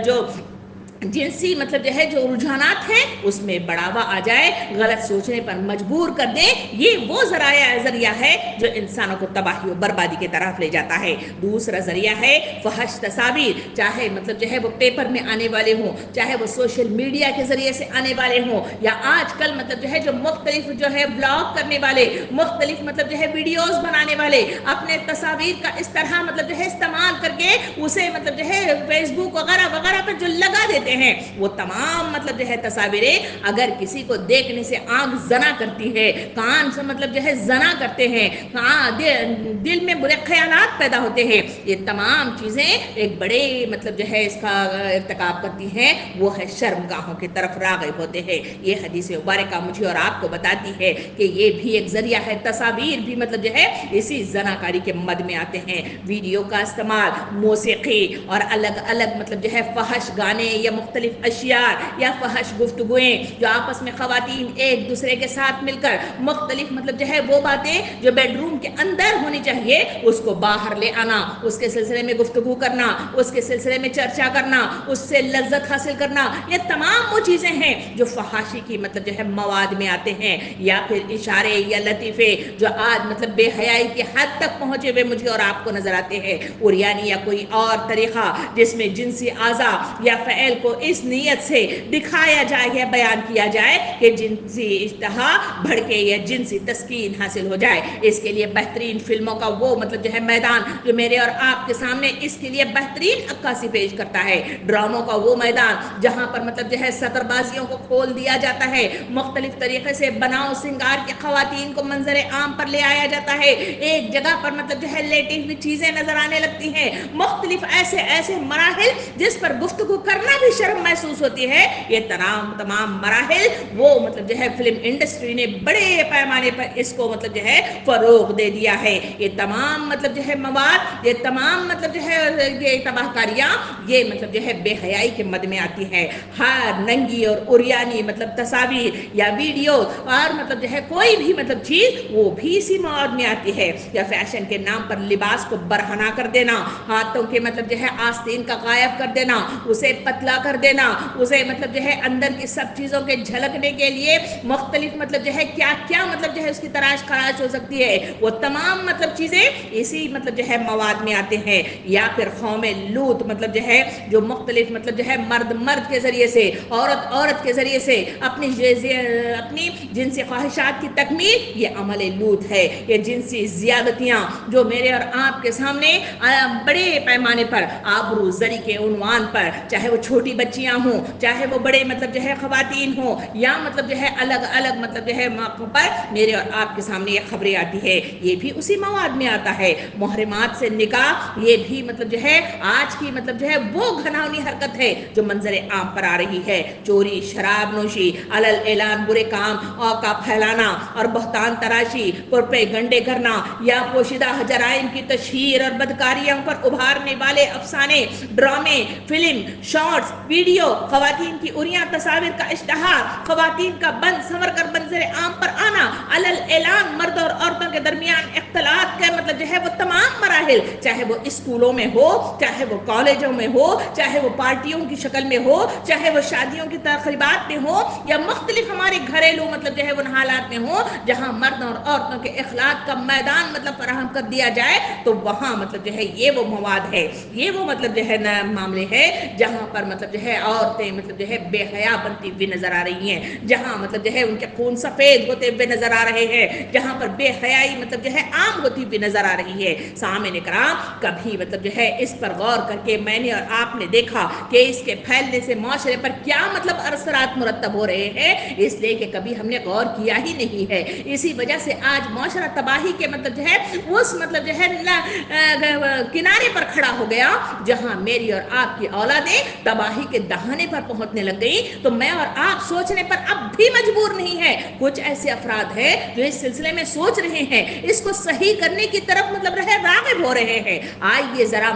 جو جنسی مطلب جو ہے جو رجحانات ہیں اس میں بڑھاوا آ جائے، غلط سوچنے پر مجبور کر دیں، یہ وہ ذریعہ ہے جو انسانوں کو تباہی و بربادی کی طرف لے جاتا ہے۔ دوسرا ذریعہ ہے فحش تصاویر، چاہے مطلب جو ہے وہ پیپر میں آنے والے ہوں، چاہے وہ سوشل میڈیا کے ذریعے سے آنے والے ہوں، یا آج کل مطلب جو ہے جو مختلف جو ہے بلاگ کرنے والے، مختلف مطلب جو ہے ویڈیوز بنانے والے اپنے تصاویر کا اس طرح مطلب جو ہے استعمال کر کے اسے مطلب جو ہے فیس بک وغیرہ وغیرہ پر جو لگا دیتے ہیں، وہ تمام مطلب جو ہے تصاویریں اگر کسی کو دیکھنے سے آنکھ زنا کرتی ہے، کان سے مطلب جو ہے زنا کرتے ہیں، دل میں برے خیالات پیدا ہوتے ہیں، یہ تمام چیزیں ایک بڑے مطلب جو ہے اس کا ارتکاب کرتی ہیں، وہ ہے شرمگاہوں کی طرف راغب ہوتے ہیں۔ یہ حدیث مبارکہ مجھے اور آپ کو بتاتی ہے کہ یہ بھی ایک ذریعہ ہے، تصاویر بھی مطلب جو ہے اسی زناکاری کے مد میں آتے ہیں۔ ویڈیو کا استعمال، موسیقی اور الگ الگ مطلب جو ہے فحش گانے یا مختلف اشیاء یا فحش گفتگویں جو آپس میں خواتین ایک دوسرے کے ساتھ مل کر مختلف مطلب جو ہے وہ باتیں جو بیڈ روم کے اندر ہونی چاہیے اس کو باہر لے آنا، اس کے سلسلے میں گفتگو کرنا، اس کے سلسلے میں چرچا کرنا، اس سے لذت حاصل کرنا، یہ تمام وہ چیزیں ہیں جو فحاشی کی مطلب جو ہے مواد میں آتے ہیں۔ یا پھر اشارے یا لطیفے جو آج مطلب بے حیائی کی حد تک پہنچے ہوئے مجھے اور آپ کو نظر آتے ہیں، اور یعنی یا کوئی اور طریقہ جس میں جنسی اعضاء یا فعل کو اس نیت سے دکھایا جائے یا بیان کیا جائے کہ جنسی اشتہا بھڑکے یا جنسی تسکین حاصل ہو جائے۔ اس کے لیے بہترین فلموں کا وہ مطلب جو ہے میدان جو میرے اور آپ کے سامنے اس کے لیے بہترین عکاسی پیش کرتا ہے، ڈراموں کا وہ میدان جہاں پر مطلب جو ہے سطر بازیوں کو کھول دیا جاتا ہے، مختلف طریقے سے بناؤ سنگار کے خواتین کو منظر عام پر لے آیا جاتا ہے، ایک جگہ پر مطلب جو ہے لیٹی ہوئی چیزیں نظر آنے لگتی ہیں، مختلف ایسے مراحل جس پر گفتگو کرنا بھی شرم محسوس ہوتی ہے۔ یہ تمام مراحل وہ مطلب جو ہے فلم انڈسٹری نے بڑے پیمانے پر اس کو مطلب جو ہے فروغ دے دیا ہے۔ یہ تمام مطلب جو ہے مواد، یہ تمام مطلب جو ہے یہ تباہ کاریاں یہ مطلب جو ہے بے حیائی کے مد میں آتی ہیں۔ ہر ننگی اور عریانی مطلب تصاویر یا ویڈیو اور مطلب جو ہے کوئی بھی مطلب چیز وہ بھی اسی مواد میں آتی ہے۔ یا فیشن کے نام پر لباس کو برہنہ کر دینا، ہاتھوں کے مطلب جو ہے آستین کا غائب کر دینا، اسے پتلا کر دینا، اسے مطلب جو ہے اندر کی سب چیزوں کے جھلکنے کے لیے مختلف مطلب جو ہے کیا مطلب جو ہے اس کی تراش خراش ہو سکتی ہے، وہ تمام مطلب چیزیں اسی مطلب جو ہے مواد میں آتے ہیں۔ یا پھر قوم لوط مطلب جو ہے جو مختلف مطلب جو ہے مرد کے ذریعے سے، عورت کے ذریعے سے اپنی جنسی خواہشات کی تکمیل، یہ عمل لوط ہے۔ یہ جنسی زیادتیاں جو میرے اور آپ کے سامنے بڑے پیمانے پر آبرو زری کے عنوان پر، چاہے وہ چھوٹی بچیاں ہوں، چاہے وہ بڑے مطلب جو ہے خواتین ہوں، یا مطلب جو ہے الگ الگ مطلب جو ہے موقعوں پر میرے اور آپ کے سامنے یہ خبریں آتی ہے، یہ بھی اسی مواد میں آتا ہے۔ محرمات سے نکاح یہ بھی مطلب جو ہے آج کی مطلب جو ہے وہ گھناؤنی حرکت ہے جو منظر عام پر آ رہی ہے۔ چوری، شراب نوشی، علل اعلان برے کام اور کا پھیلانا اور بہتان تراشی، پروپیگنڈے کرنا یا پوشیدہ جرائم کی تشہیر اور بدکاریوں پر ابھارنے والے افسانے، ڈرامے، فلم، شارٹس، ویڈیو، خواتین کی عریاں تصاویر کا اشتہار، خواتین کا بند سنور کر منظر عام پر آنا، علل اعلان مرد اور عورتوں کے درمیان اختلاط کا مطلب جو ہے وہ تمام مراحل، چاہے وہ اسکولوں میں ہو، چاہے وہ کالجوں میں ہو، چاہے وہ پارٹیوں کی شکل میں ہو، چاہے وہ شادیوں کی تقریبات میں ہو، یا مختلف ہمارے گھریلو مطلب جو ہے ان حالات میں ہو جہاں مردوں اور عورتوں کے اخلاق کا میدان مطلب فراہم کر دیا جائے، تو وہاں مطلب جو ہے یہ وہ مواد ہے، یہ وہ مطلب جو ہے معاملے ہے جہاں پر مطلب جو ہے عورتیں مطلب جو ہے بے حیا بنتی ہوئی نظر آ رہی ہیں، جہاں مطلب جو ہے ان کے خون سفید ہوتے ہوئے نظر آ رہے ہیں، جہاں پر بے حیائی مطلب جو ہے عام ہوتی ہوئی نظر آ رہی ہے۔ سامعین کرام، کبھی مطلب جو ہے اس پر غور کر کے میں نے اور آپ نے دیکھا کہ اس کے پھیلنے سے معاشرے پر کیا مطلب اثرات مرتب ہو رہے ہیں؟ اس لیے کہ کبھی ہم نے غور کیا ہی نہیں ہے۔ اسی وجہ سے آج معاشرہ تباہی کے مطلب جو ہے اس مطلب جو ہے کنارے پر کھڑا ہو گیا جہاں میری اور آپ کی اولادیں تباہی کے دہانے پر پہنچنے لگ گئی تو میں اور آپ سوچنے پر اب بھی مجبور نہیں ہے. کچھ ایسے افراد ہیں جو اس سلسلے میں سوچ رہے ہیں, اس کو صحیح کرنے کی طرف راغب ہو رہے ہیں. آئیے ذرا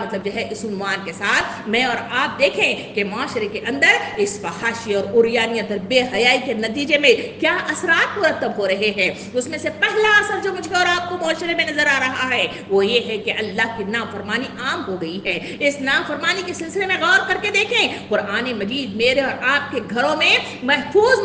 اس عنوان کے ساتھ میں اور آپ دیکھیں کہ معاشرے کے اندر اس فحاشی اور عریانیت اور بے حیائی کے نتیجے میں کیا اثرات مرتب ہو رہے ہیں. اس میں سے پہلا اثر جو مجھے اور آپ کو معاشرے میں نظر آ رہا ہے وہ یہ ہے کہ اللہ کی نافرمانی عام ہو گئی ہے. اس نافرمانی کے سلسلے میں غور کر کے دیکھیں, قرآن مجید میرے اور آپ کے گھروں میں محفوظ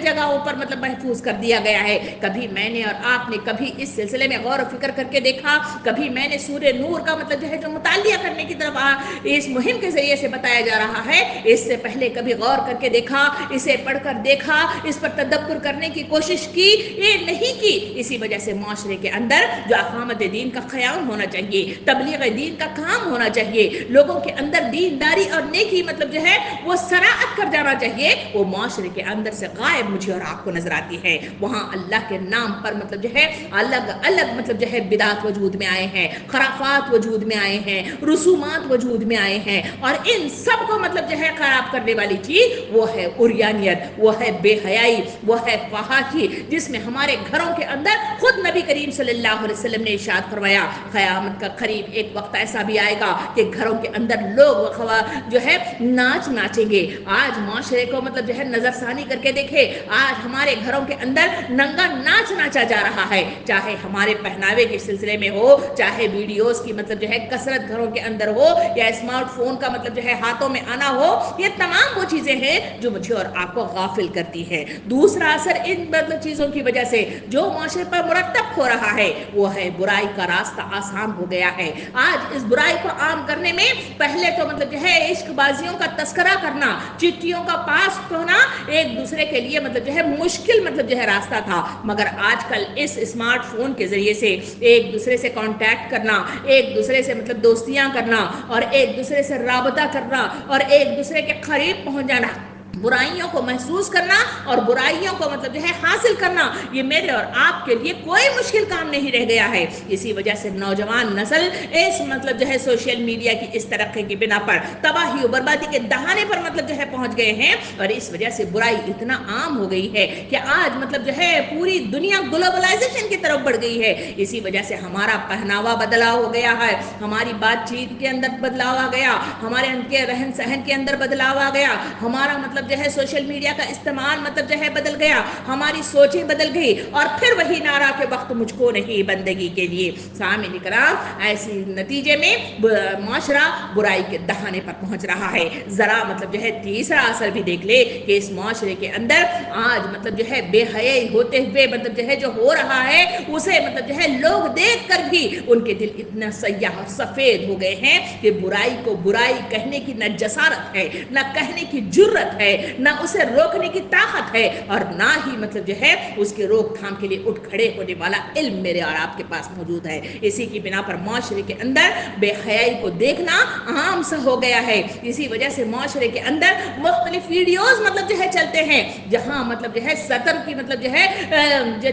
جگہوں پر محفوظ کر دیا گیا ہے. کبھی میں نے اور آپ نے کبھی اس سلسلے میں غور و فکر کر کے دیکھا, کبھی میں نے سورہ نور کا جو مطالعہ کرنے کی طرف اس مہم کے ذریعے سے بتایا جا رہا ہے, اس سے پہلے کبھی غور کر کے دیکھا, اسے پڑھ کر دیکھا, اس پر تدبر کرنے کی کوشش کی, یہ نہیں کی. اسی وجہ سے معاشرے کے اندر جو اقامت دین کا قیام ہونا چاہیے, تبلیغ دین کا کام ہونا چاہیے, لوگوں کے اندر دینداری اور نیکی وہ سراعت کر جانا چاہیے, وہ معاشرے کے اندر سے غائب مجھے اور آپ کو نظر آتی ہے. وہاں اللہ کے نام پر الگ الگ بدعات وجود میں آئے ہیں, خرافات وجود میں آئے ہیں, رسومات وجود میں آئے ہیں, اور ان سب کو خراب کرنے والی چیز وہ ہے عریانیت, وہ ہے بے حیائی, وہ ہے فحاشی, جس میں ہمارے گھروں کے اندر خود نبی کریم صلی اللہ علیہ وسلم نے ارشاد فرمایا قیامت کا قریب ایک وقت ایسا بھی آئے گا کہ گھروں کے اندر لوگ ناچ ناچیں گے. آج معاشرے کو نظر ثانی کر کے دیکھے, آج ہمارے گھروں کے اندر ننگا ناچ ناچا جا رہا ہے, چاہے ہمارے پہناوے کے سلسلے میں ہو, چاہے ویڈیوز کی کثرت گھروں کے اندر ہو, یا اسمارٹ فون کا ہاتھوں میں آنا ہو. یہ تمام وہ چیزیں ہیں جو مجھے اور آپ کو غافل کرتی ہے. دوسرا اثر ان چیزوں کی وجہ سے جو معاشرے پر مرتب ہو رہا ہے وہ ہے برائی کا راستہ آسان ہو گیا ہے. آج اس برائی کو عام کرنے میں پہلے تو عشق بازیوں کا تذکرہ کرنا, چٹھیوں کا پاس ہونا ایک دوسرے کے لیے مشکل راستہ تھا, مگر آج کل اس اسمارٹ فون کے ذریعے سے ایک دوسرے سے کانٹیکٹ کرنا, ایک دوسرے سے دوستیاں کرنا, اور ایک دوسرے سے رابطہ کرنا, اور ایک دوسرے کے قریب پہنچ جانا, برائیوں کو محسوس کرنا اور برائیوں کو حاصل کرنا, یہ میرے اور آپ کے لیے کوئی مشکل کام نہیں رہ گیا ہے. اسی وجہ سے نوجوان نسل اس سوشل میڈیا کی اس ترقی کی بنا پر تباہی و بربادی کے دہانے پر پہنچ گئے ہیں, اور اس وجہ سے برائی اتنا عام ہو گئی ہے کہ آج پوری دنیا گلوبلائزیشن کی طرف بڑھ گئی ہے. اسی وجہ سے ہمارا پہناوا بدلاؤ ہو گیا ہے, ہماری بات چیت کے اندر بدلاؤ آ گیا, ہمارے ان کے رہن سہن کے اندر بدلاؤ آ گیا, ہمارا سوشل میڈیا کا استعمال بدل گیا, ہماری سوچیں بدل گئی, اور پھر وہی نعرہ کے وقت مجھ کو نہیں بندگی کے لیے. سامعین کرام, ایسی نتیجے میں معاشرہ برائی کے دہانے پر پہنچ رہا ہے. ذرا تیسرا اثر بھی دیکھ لے کہ اس معاشرے کے اندر آج بے حیائی ہوتے ہوئے جو ہو رہا ہے اسے لوگ دیکھ کر بھی ان کے دل اتنا سیاہ اور سفید ہو گئے ہیں کہ برائی کو برائی کہنے کی نہ جسارت ہے, نہ کہنے کی جرت ہے, نہ اسے روکنے کی طاقت ہے, اور نہ ہی اس کے روک تھام کے لیے اٹھ کھڑے ہونے والا علم میرے اور آپ کے پاس موجود ہے. اسی کی بنا پر معاشرے کے اندر بے حیائی کو دیکھنا عام سا ہو گیا ہے. اسی وجہ سے معاشرے کے اندر مختلف ویڈیوز چلتے ہیں جہاں سطر کی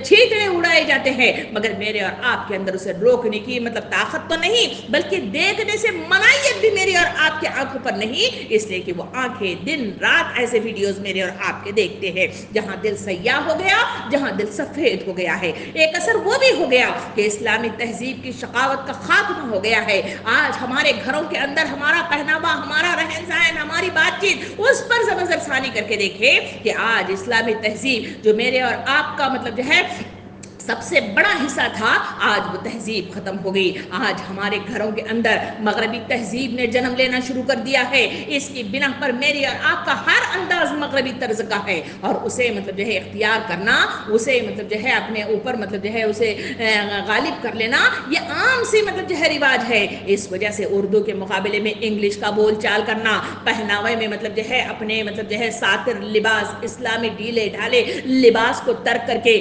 چھینٹے اڑائے جاتے ہیں, مگر میرے اور آپ کے اندر اسے روکنے کی طاقت تو نہیں, بلکہ دیکھنے سے منعیت بھی میری اور آپ کے آنکھوں پر نہیں, اس لیے کہ وہ آنکھیں دن رات ایسے ویڈیوز میرے اور آپ کے دیکھتے ہیں جہاں دل سیاہ ہو گیا, جہاں دل سفید ہو گیا ہے. ایک اثر وہ بھی ہو گیا کہ اسلامی تہذیب کی شقاوت کا خاتمہ ہو گیا ہے. آج ہمارے گھروں کے اندر ہمارا پہناوا, ہمارا رہن سہن, ہماری بات چیت, اس پر نظر ثانی کر کے دیکھے کہ آج اسلامی تہذیب جو میرے اور آپ کا سب سے بڑا حصہ تھا, آج وہ تہذیب ختم ہو گئی. آج ہمارے گھروں کے اندر مغربی تہذیب نے جنم لینا شروع کر دیا ہے. اس کی بنا پر میری اور آپ کا ہر انداز مغربی طرز کا ہے, اور اسے اختیار کرنا, اسے اپنے اوپر اسے غالب کر لینا, یہ عام سی رواج ہے. اس وجہ سے اردو کے مقابلے میں انگلش کا بول چال کرنا, پہناوے میں اپنے ساتر لباس, اسلامی ڈھیلے ڈھالے لباس کو ترک کر کے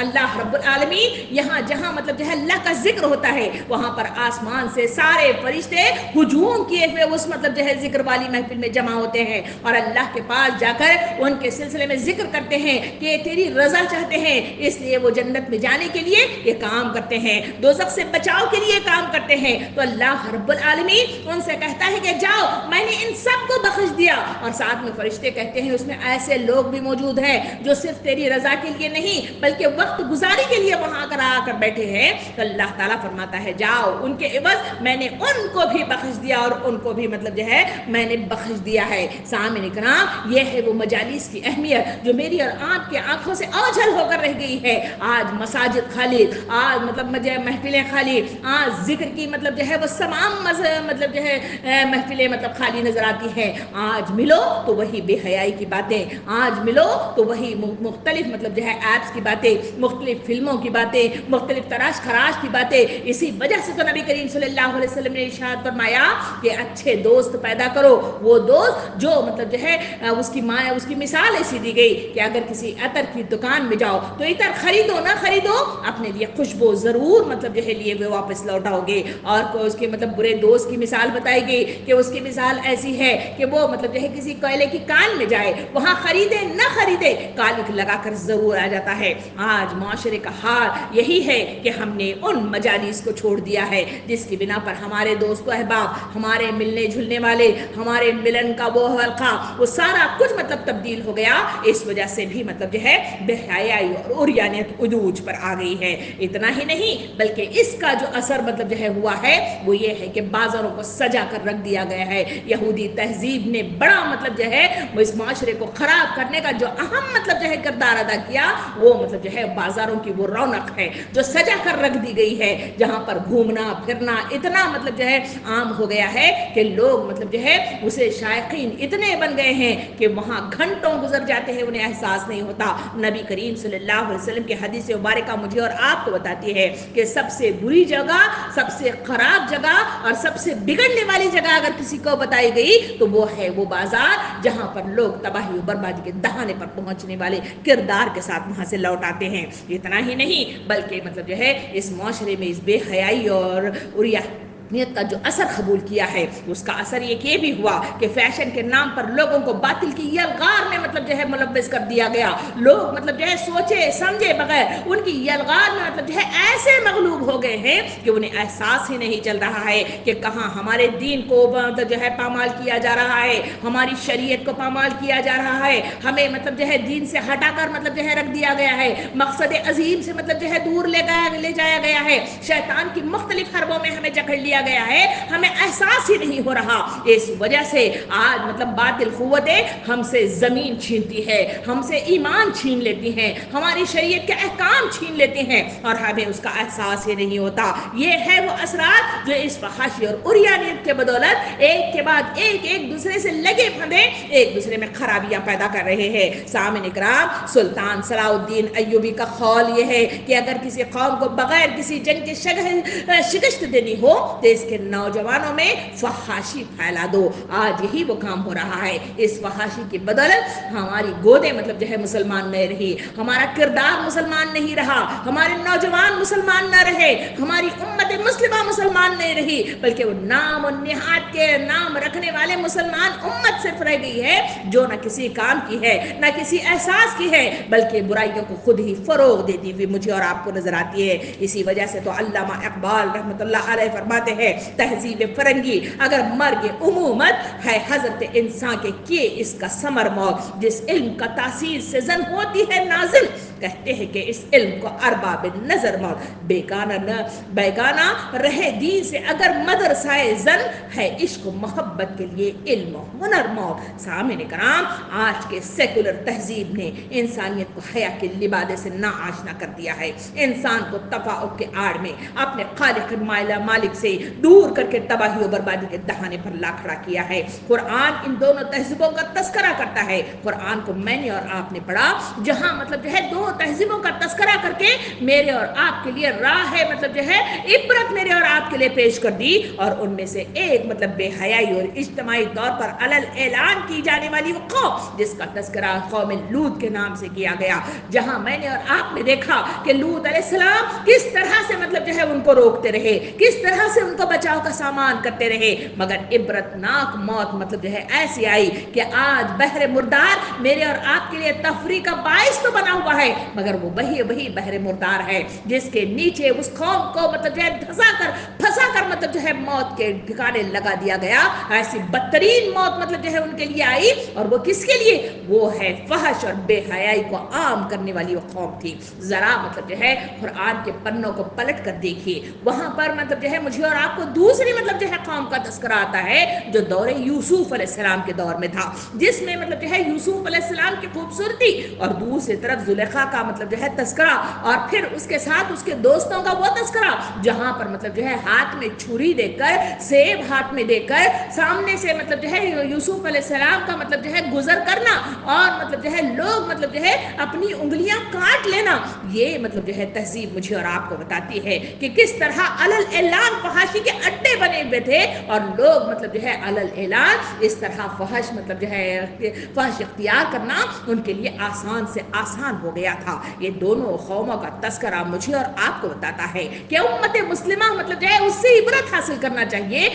اللہ رب العالمین یہاں جہاں مطلب جو ہے اللہ کا ذکر ہوتا ہے وہاں پر آسمان سے سارے فرشتے ہجوم کیے ہوئے اس مطلب جو ہے ذکر والی محفل میں جمع ہوتے ہیں اور اللہ کے پاس جا کر ان کے سلسلے میں ذکر کرتے ہیں کہ تیری رضا چاہتے ہیں، اس لیے وہ جنت میں جانے کے لیے یہ کام کرتے ہیں، دوزخ سے بچاؤ کے لیے کام کرتے ہیں۔ تو اللہ رب العالمین ان سے کہتا ہے کہ جاؤ میں نے ان سب کو بخش دیا، اور ساتھ میں فرشتے کہتے ہیں اس میں ایسے لوگ بھی موجود ہیں جو صرف تیری رضا کے لیے نہیں بلکہ وقت گزاری کے لیے وہاں آ کر بیٹھے ہیں۔ تو اللہ تعالیٰ فرماتا ہے جاؤ ان کے عوض میں نے ان کو بھی بخش دیا اور ان کو بھی مطلب جو ہے میں نے بخش دیا ہے۔ سامعین کرام یہ ہے وہ مجالس کی اہمیت جو میری اور آپ کے آنکھوں سے اوجھل ہو کر رہ گئی ہے۔ آج مساجد خالی، آج مطلب محفلیں خالی، آج ذکر کی مطلب جو ہے وہ تمام مطلب جو ہے محفلیں مطلب خالی نظر آتی ہیں۔ آج ملو تو وہی بے حیائی کی باتیں، آج ملو تو وہی مختلف مطلب جو ہے ایپس کی باتیں، مختلف فلموں کی باتیں، مختلف تراش خراش کی باتیں۔ اسی وجہ سے تو نبی کریم صلی اللہ علیہ وسلم نے ارشاد فرمایا کہ اچھے دوست پیدا کرو، وہ دوست جو مطلب جو ہے اس کی مثال ایسی دی گئی کہ اگر کسی عطر کی دکان میں جاؤ تو عطر خریدو نہ خریدو اپنے لیے خوشبو ضرور مطلب جو ہے لیے ہوئے واپس لوٹاؤ گے۔ اور اس کے مطلب برے دوست کی مثال بتائی گئی کہ اس کی مثال ایسی ہے کہ وہ مطلب جو ہے کسی کوئلے کی کان میں جائے، وہاں خریدے نہ خریدے کالک لگا کر ضرور آ جاتا ہے۔ آج معاشرے کا حال یہی ہے کہ ہم نے ان مجالس کو چھوڑ دیا ہے جس کی بنا پر ہمارے دوست و احباب، ہمارے ملنے جھلنے والے، ہمارے ملن کا وہ حلقہ وہ سارا کچھ مطلب تبدیل ہو گیا۔ اس وجہ سے بھی مطلب جو ہے بے حیائی اور عریانیت عروج پر آ گئی ہے۔ اتنا ہی نہیں بلکہ اس کا جو اثر مطلب جو ہے ہوا ہے وہ یہ ہے کہ بازاروں کو سجا کر رکھ دیا گیا ہے۔ یہودی تہذیب نے بڑا مطلب جو ہے اس معاشرے کو خراب کرنے کا جو اہم مطلب جو ہے کردار ادا کیا وہ مطلب جو ہے بازاروں کی وہ رونق ہے جو سجا کر رکھ دی گئی ہے، جہاں پر گھومنا پھرنا اتنا مطلب جو ہے عام ہو گیا ہے کہ لوگ مطلب جو ہے اسے شائقین اتنے بن گئے ہیں کہ وہاں گھنٹوں گزر جاتے ہیں انہیں احساس نہیں ہوتا۔ نبی کریم صلی اللہ علیہ وسلم کی حدیث مبارکہ مجھے اور آپ کو بتاتی ہے کہ سب سے بری جگہ، سب سے خراب جگہ اور سب سے بگڑنے والی جگہ اگر کسی کو بتائی گئی تو وہ ہے وہ بازار جہاں پر لوگ تباہی و بربادی کے دہانے پر پہنچنے والے کردار کے ساتھ وہاں سے لوٹ آتے ہیں۔ اتنا ہی نہیں بلکہ مطلب جو ہے اس معاشرے میں اس بے حیائی اور نیت کا جو اثر قبول کیا ہے اس کا اثر یہ بھی ہوا کہ فیشن کے نام پر لوگوں کو باطل کی یلغار میں مطلب جو ہے ملوث کر دیا گیا۔ لوگ مطلب جو ہے سوچے سمجھے بغیر ان کی یلغار میں مطلب جو ہے ایسے مغلوب ہو گئے ہیں کہ انہیں احساس ہی نہیں چل رہا ہے کہ کہاں ہمارے دین کو مطلب جو ہے پامال کیا جا رہا ہے، ہماری شریعت کو پامال کیا جا رہا ہے، ہمیں مطلب جو ہے دین سے ہٹا کر مطلب جو ہے رکھ دیا گیا ہے، مقصد عظیم سے مطلب جو ہے دور لے جایا گیا ہے، شیطان کی مختلف حربوں میں ہمیں جکڑ لیا گیا ہے، ہمیں احساس ہی نہیں ہو رہا۔ اس وجہ سے آج مطلب باطل قوتیں ہم سے زمین چھینتی ہے، ہم سے ایمان چھین لیتی ہیں، ہماری شریعت کے احکام چھین لیتے ہیں اور ہمیں اس کا احساس ہی نہیں ہوتا۔ یہ ہے وہ اثرات جو اس فحاشی اور عریانیت کے بدولت ایک کے بعد ایک دوسرے سے لگے پھندے ایک دوسرے میں خرابیاں پیدا کر رہے ہیں۔ سامعین کرام، سلطان صلاح الدین ایوبی کا قول یہ ہے کہ اگر کسی قوم کو بغیر کسی جنگ کے شکست دینی ہو تو اس کے نوجوانوں میں فحاشی پھیلا دو۔ آج یہی وہ کام ہو رہا ہے۔ اس فحاشی کی بدولت ہماری گودیں مطلب جو ہے مسلمان نہیں رہی، ہمارا کردار مسلمان نہیں رہا، ہمارے نوجوان مسلمان نہ رہے، ہماری امت مسلمہ مسلمان نہیں رہی، بلکہ وہ نام و نہاد کے نام رکھنے والے مسلمان امت صرف رہ گئی ہے جو نہ کسی کام کی ہے نہ کسی احساس کی ہے، بلکہ برائیوں کو خود ہی فروغ دیتی ہوئی مجھے اور آپ کو نظر آتی ہے۔ اسی وجہ سے تو علامہ اقبال رحمۃ اللہ علیہ فرماتے ہیں تہذیب فرنگی اگر مرگ عمومت ہے حضرت انسان کے کیے اس کا ثمر موت، جس علم کا تاثیر سے زن ہوتی ہے نازل، کہتے ہیں کہ اس علم کو ارباب نظر موت، بیگانہ رہے دین سے اگر مدرسہ زن ہے، عشق و محبت کے لیے علم و ہنر موت۔ سامعین کرام، آج کے سیکولر تہذیب نے انسانیت کو حیا کے لبادے سے نا آشنا کر دیا ہے، انسان کو تفاعل کے آڑ میں اپنے خالق مالک سے دور کر کے تباہی و بربادی کے دہانے پر لا کھڑا کیا ہے۔ قرآن ان دونوں تہذیبوں کا تذکرہ کرتا ہے۔ قرآن کو میں نے اور آپ نے پڑھا جہاں مطلب جو ہے دونوں قوموں تہذیبوں کا تذکرہ کر کے میرے اور آپ کے لیے راہ مطلب جو ہے عبرت میرے اور آپ کے لیے پیش کر دی. اور ان میں سے ایک مطلب بے حیائی اور اجتماعی طور پر علل اعلان کی جانے والی وہ قوم جس کا تذکرہ قوم لوط کے نام سے کیا گیا, جہاں میں نے اور آپ نے دیکھا کہ لوط علیہ السلام کس طرح سے مطلب جو ہے ان کو روکتے رہے, کس طرح سے ان کو بچاؤ کا سامان کرتے رہے, مگر عبرتناک موت مطلب جو ہے ایسی آئی کہ آج بحر مردار میرے اور آپ کے لیے تفریح کا باعث تو بنا ہوا ہے, مگر وہ وہی بحر مردار ہے جس کے نیچے اس قوم کو مطلب جو ہے پھنسا کر مطلب جو ہے موت کے ٹھکانے لگا دیا گیا. ایسی بدترین موت مطلب جو ہے ان کے لیے آئی, اور وہ کس کے لیے؟ وہ ہے فحش اور بے حیائی کو عام کرنے والی وہ قوم تھی. ذرا مطلب جو ہے قرآن کے پنوں کو پلٹ کر دیکھیے, وہاں پر مطلب جو ہے مجھے اور آپ کو دوسری مطلب جو ہے قوم کا تذکرہ آتا ہے جو دور یوسف علیہ السلام کے دور میں تھا, جس میں مطلب جو ہے یوسف علیہ السلام کی خوبصورتی اور دوسری طرف زلیخا کا مطلب جو ہے تذکرہ, اور پھر اس کے ساتھ اس کے دوستوں کا وہ تذکرہ جہاں پر مطلب جو ہے ہاتھ میں چھری دے کر, سیب ہاتھ میں دے کر سامنے سے مطلب جو ہے یوسف علیہ السلام کا مطلب جو ہے گزر کرنا اور مطلب جو ہے لوگ مطلب جو ہے اپنی انگلیاں کاٹ لینا, یہ مطلب جو ہے تہذیب مجھے اور آپ کو بتاتی ہے کہ کس طرح علل اعلان فحاشی کے اڈے بنے ہوئے تھے, اور لوگ مطلب جو ہے علل اعلان اس طرح فحش مطلب جو ہے فحش اختیار کرنا ان کے لیے آسان سے آسان ہو گیا تھا. یہ دونوں قوموں کا تذکرہ مجھے اور آپ کو بتاتا ہے کہ امت مسلمہ مطلب جو ہے اس سے عبرت حاصل کرنا چاہیے,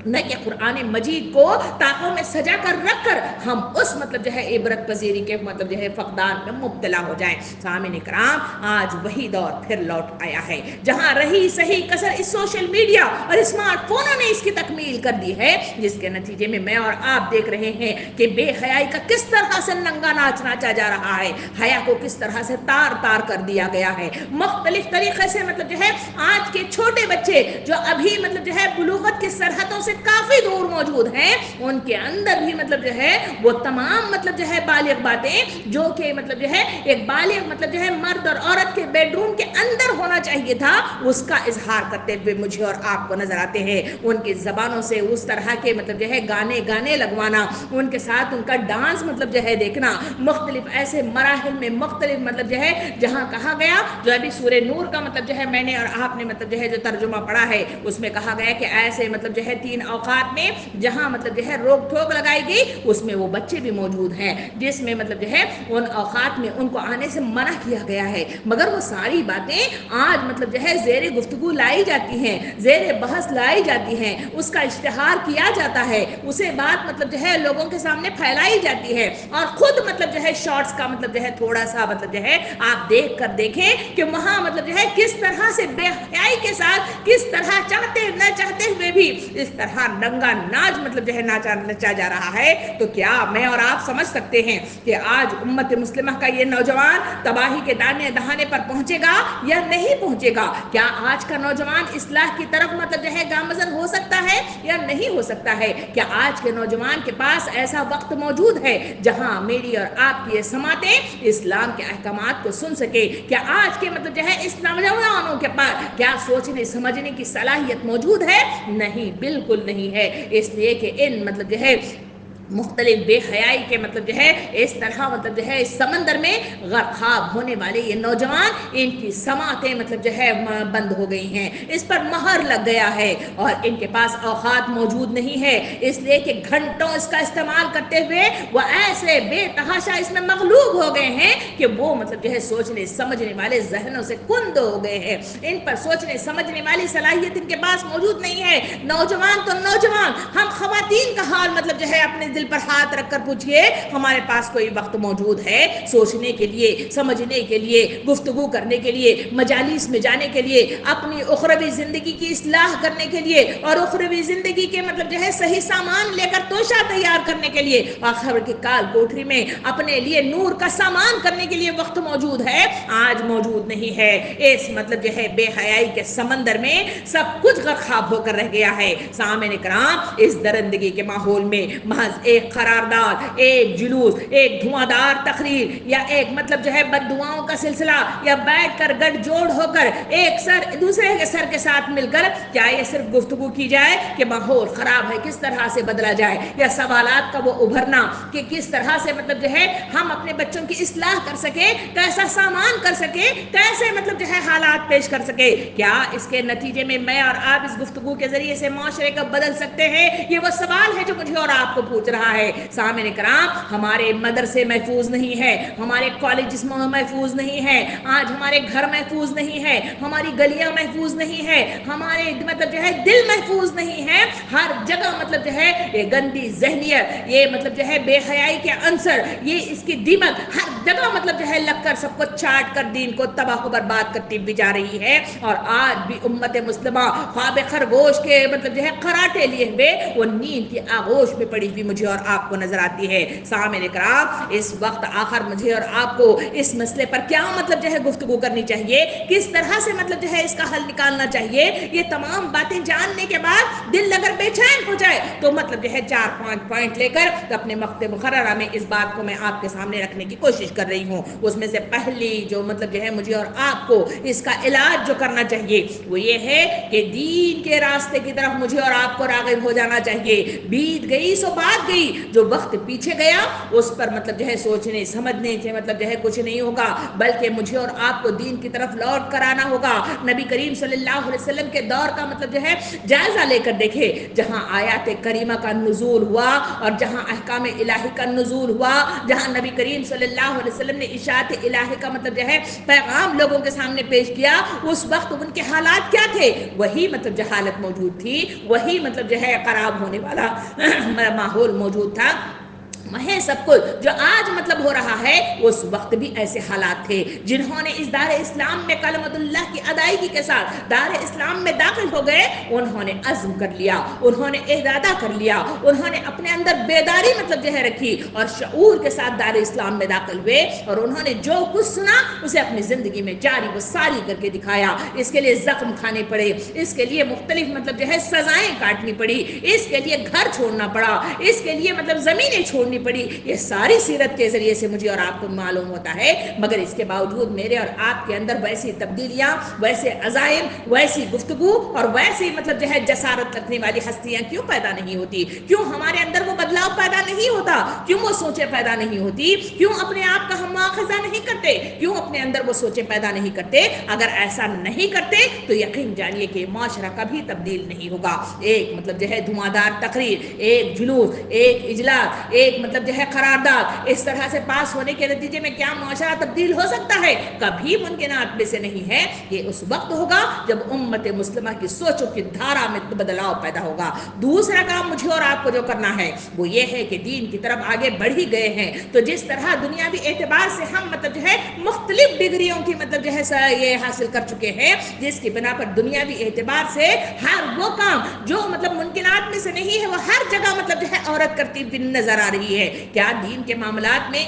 نہ کہ قرآن مجید کو تاقوں میں سجا کر رکھ کر ہم اس مطلب جو ہے عبرت پذیری کے مطلب جو ہے فقدان میں مبتلا ہو جائیں. سامعین کرام, آج وہی دور پھر لوٹ آیا ہے جہاں رہی صحیح کسر اس سوشل میڈیا اور اسمارٹ فونوں نے اس کی تکمیل کر دی ہے, جس کے نتیجے میں میں اور آپ دیکھ رہے ہیں کہ بے حیائی کا کس طرح سے ننگا ناچ ناچا جا رہا ہے, حیا کو کس طرح سے تار تار کر دیا گیا ہے. مختلف طریقے سے مطلب جو ہے آج کے چھوٹے بچے جو ابھی مطلب جو ہے بلوغت کی سرحدوں سے کافی دور موجود ہیں, ان کے اندر بھی مطلب جو ہے وہ تمام مطلب جو ہے بالغ باتیں جو کہ مطلب جو ہے ایک بالغ مطلب جو ہے مرد اور عورت کے بیڈ روم کے اندر ہونا چاہیے تھا, اس کا اظہار کرتے ہوئے مجھے اور آپ کو نظر آتے ہیں. ان کی زبانوں سے اس طرح کے مطلب جو ہے گانے لگوانا, ان کے ساتھ ان کا ڈانس مطلب جو ہے دیکھنا, مختلف ایسے مراحل میں مختلف مطلب جو ہے جہاں کہا گیا, جو ابھی سورہ نور کا مطلب جو ہے میں نے اور آپ نے مطلب جو ہے جو ترجمہ پڑھا ہے اس میں کہا گیا کہ ایسے مطلب جو ہے 3 اوقات میں جہاں مطلب جو ہے روک ٹھوک لگائی گئی, اس میں وہ بچے بھی موجود ہیں جس میں مطلب جو ہے ان اوقات میں ان کو آنے سے منع کیا گیا ہے, مگر وہ ساری باتیں آج مطلب جو ہے زیر گفتگو لائی جاتی ہیں, زیر بحث لائی جاتی ہیں, اس کا اشتہار کیا جاتا ہے, اسے بات مطلب جو ہے لوگوں کے سامنے پھیلائی جاتی ہے, اور خود مطلب جو ہے شارٹس کا مطلب جو ہے تھوڑا سا مطلب جو ہے آپ دیکھ کر دیکھیں کہ وہاں مطلب جو ہے کس طرح سے بے حیائی کے ساتھ کس طرح چاہتے نہ چاہتے ہوئے بھی اس طرح ننگا ناچ مطلب جو ہے نچا جا رہا ہے. تو کیا میں اور آپ سمجھ سکتے ہیں کہ آج امت مسلمہ کا یہ نوجوان تباہی کے دہانے پر پہنچے گا یا نہیں پہنچے گا؟ کیا آج کا نوجوان اصلاح کی طرف مطلب جو ہے گامزن ہو سکتا ہے یا نہیں ہو سکتا ہے؟ کیا آج کے نوجوان کے پاس ایسا وقت موجود ہے جہاں میری اور آپ کی سماعتیں اسلام کے احکامات کو سن سکے؟ کیا آج کے مطلب جو ہے اس نوجوانوں کے پاس کیا سوچنے سمجھنے کی صلاحیت موجود ہے؟ نہیں، بالکل نہیں ہے. اس لیے کہ ان مطلب جو ہے مختلف بے حیائی کے مطلب جو ہے اس طرح مطلب جو ہے اس سمندر میں غرقاب ہونے والے یہ نوجوان، ان کی سماعتیں مطلب جو ہے بند ہو گئی ہیں، اس پر مہر لگ گیا ہے اور ان کے پاس اوقات موجود نہیں ہے، اس لیے کہ گھنٹوں اس کا استعمال کرتے ہوئے وہ ایسے بے تحاشا اس میں مغلوب ہو گئے ہیں کہ وہ مطلب جو ہے سوچنے سمجھنے والے ذہنوں سے کند ہو گئے ہیں. ان پر سوچنے سمجھنے والی صلاحیت ان کے پاس موجود نہیں ہے. نوجوان تو نوجوان، ہم خواتین کا حال مطلب جو ہے اپنے دل پر ہاتھ رکھ کر پوچھئے، ہمارے پاس کوئی وقت موجود ہے سوچنے کے لیے، سمجھنے کے لیے، گفتگو کرنے کے لیے، مجالس میں جانے کے لیے، اپنی اخروی زندگی کی اصلاح کرنے کے لیے اور اخروی زندگی کے مطلب جو ہے صحیح سامان لے کر توشہ تیار کرنے کے لیے، آخر کی کال کوٹری میں اپنے لیے نور کا سامان کرنے کے لیے وقت موجود ہے؟ آج موجود نہیں ہے. اس مطلب جو ہے بے حیائی کے سمندر میں سب کچھ غرقاب ہو کر رہ گیا ہے. سامعین کرام، اس درندگی کے ماحول میں محض ایک قرارداد، ایک جلوس، ایک دھواں تقریر یا ایک مطلب جو ہے بد دعاؤں کا سلسلہ یا بیٹھ کر گٹھ جوڑ ہو کر ایک سر دوسرے کے سر کے ساتھ مل کر کیا یہ صرف گفتگو کی جائے کہ ماحول خراب ہے کس طرح سے بدلا جائے، یا سوالات کا وہ ابھرنا کہ کس طرح سے مطلب جو ہے ہم اپنے بچوں کی اصلاح کر سکے، کیسا سامان کر سکے، کیسے مطلب جو ہے حالات پیش کر سکے، کیا اس کے نتیجے میں میں اور آپ اس گفتگو کے ذریعے سے معاشرے کا بدل سکتے ہیں؟ یہ وہ سوال ہے جو مجھے اور آپ کو پوچھ رہا ہے۔ سامعین کرام، ہمارے مدرسے محفوظ نہیں ہے، ہمارے کالجز محفوظ نہیں ہے، آج ہمارے گھر محفوظ نہیں ہے، ہماری گلیاں محفوظ نہیں ہے، ہمارے مطلب جو ہے دل محفوظ نہیں ہے، ہر جگہ مطلب جو ہے یہ گندی ذہنیت، یہ مطلب جو ہے بے حیائی کے عنصر، یہ اس کی دیمک ہر جگہ مطلب جو ہے لگ کر سب کو چاٹ کر دین کو تباہ و برباد کرتی بھی جا رہی ہے۔ اور آج بھی امت مسلمہ خواب خرگوش کے مطلب جو ہے خراٹے لیے ہوئے وہ نیند کی آغوش میں پڑی ہوئی مجھے اور آپ کو نظر آتی ہے۔ سامعین کرام، اس وقت آخر مجھے اور آپ کو اس مسئلے پر کیا مطلب جو ہے گفتگو کرنی چاہیے، کس طرح سے مطلب جو ہے اس کا حل نکالنا چاہیے، یہ تمام باتیں جاننے کے بعد دل اگر بے چین ہو جائے تو مطلب جو ہے 4-5 پوائنٹ لے کر اپنے وقت مقررہ میں اس بات کو میں آپ کے سامنے رکھنے کی کوشش کر رہی ہوں۔ اس میں سے پہلی جو مطلب جو ہے مجھے اور آپ کو اس کا علاج جو کرنا چاہیے وہ یہ ہے کہ دین کے راستے کی طرف مجھے اور آپ کو راغب ہو جانا چاہیے۔ بیت گئی سو بات گئی، جو وقت پیچھے گیا اس پر مطلب جو ہے سوچنے سمجھنے سے مطلب جو ہے کچھ نہیں ہوگا، بلکہ مجھے اور آپ کو دین کی طرف لوٹ کر آنا ہوگا۔ نبی کریم صلی اللہ علیہ وسلم کے دور کا مطلب جو ہے جائزہ لے کر دیکھے، جہاں آیات کریمہ کا نزول ہوا اور جہاں احکام الہی کا نزول ہوا، جہاں نبی کریم صلی اللہ علیہ وسلم نے اشاعت الہی کا مطلب جو ہے پیغام لوگوں کے سامنے پیش کیا، اس وقت ان کے حالات کیا تھے؟ وہی مطلب جہالت موجود تھی، وہی مطلب جو ہے خراب ہونے والا ماحول موجود تھا، وہیں سب کچھ جو آج مطلب ہو رہا ہے اس وقت بھی ایسے حالات تھے۔ جنہوں نے اس دار اسلام میں کلمت اللہ کی ادائیگی کے ساتھ دار اسلام میں داخل ہو گئے، انہوں نے عزم کر لیا، انہوں نے ارادہ کر لیا، انہوں نے اپنے اندر بیداری مطلب جو ہے رکھی اور شعور کے ساتھ دار اسلام میں داخل ہوئے، اور انہوں نے جو کچھ سنا اسے اپنی زندگی میں جاری و ساری کر کے دکھایا۔ اس کے لیے زخم کھانے پڑے، اس کے لیے مختلف مطلب جو ہے سزائیں کاٹنی پڑی، اس کے لیے گھر چھوڑنا پڑا، اس کے لیے مطلب زمینیں چھوڑنی پڑی۔ یہ ساری سیرت کے ذریعے سے مجھے اور آپ کو معلوم ہوتا ہے، مگر اس کے باوجود میرے اور آپ کے اندر ویسی تبدیلیاں، ویسے عزائم، ویسی گفتگو اور ویسی مطلب جو ہے جسارت رکھنے والی ہستیاں کیوں پیدا نہیں ہوتی؟ کیوں ہمارے اندر وہ بدلاؤ پیدا نہیں ہوتا؟ کیوں وہ سوچیں پیدا نہیں ہوتی؟ کیوں اپنے آپ کا ہم مواخذہ نہیں کرتے؟ کیوں اپنے اندر وہ سوچیں پیدا نہیں کرتے؟ اگر ایسا نہیں کرتے تو یقین جانیے کہ معاشرہ کبھی تبدیل نہیں ہوگا۔ ایک مطلب جو ہے دھواں تقریر، ایک جلوس، ایک اجلاس، ایک مطلب جو ہے قرارداد اس طرح سے پاس ہونے کے نتیجے میں کیا معاشرہ تبدیل ہو سکتا ہے؟ کبھی ممکنات میں سے نہیں ہے۔ یہ اس وقت ہوگا جب امت مسلمہ کی سوچوں کی دھارا میں بدلاؤ پیدا ہوگا۔ دوسرا کام مجھے اور آپ کو جو کرنا ہے وہ یہ ہے کہ دین کی طرف آگے بڑھ ہی گئے ہیں تو جس طرح دنیاوی اعتبار سے ہم مطلب جو ہے مختلف ڈگریوں کی مطلب جو ہے یہ حاصل کر چکے ہیں، جس کی بنا پر دنیاوی اعتبار سے ہر وہ کام جو مطلب ممکنات میں سے نہیں ہے وہ ہر جگہ مطلب جو ہے عورت کرتی ہوئی نظر آ رہی ہے۔ کیا دین کے معاملات میں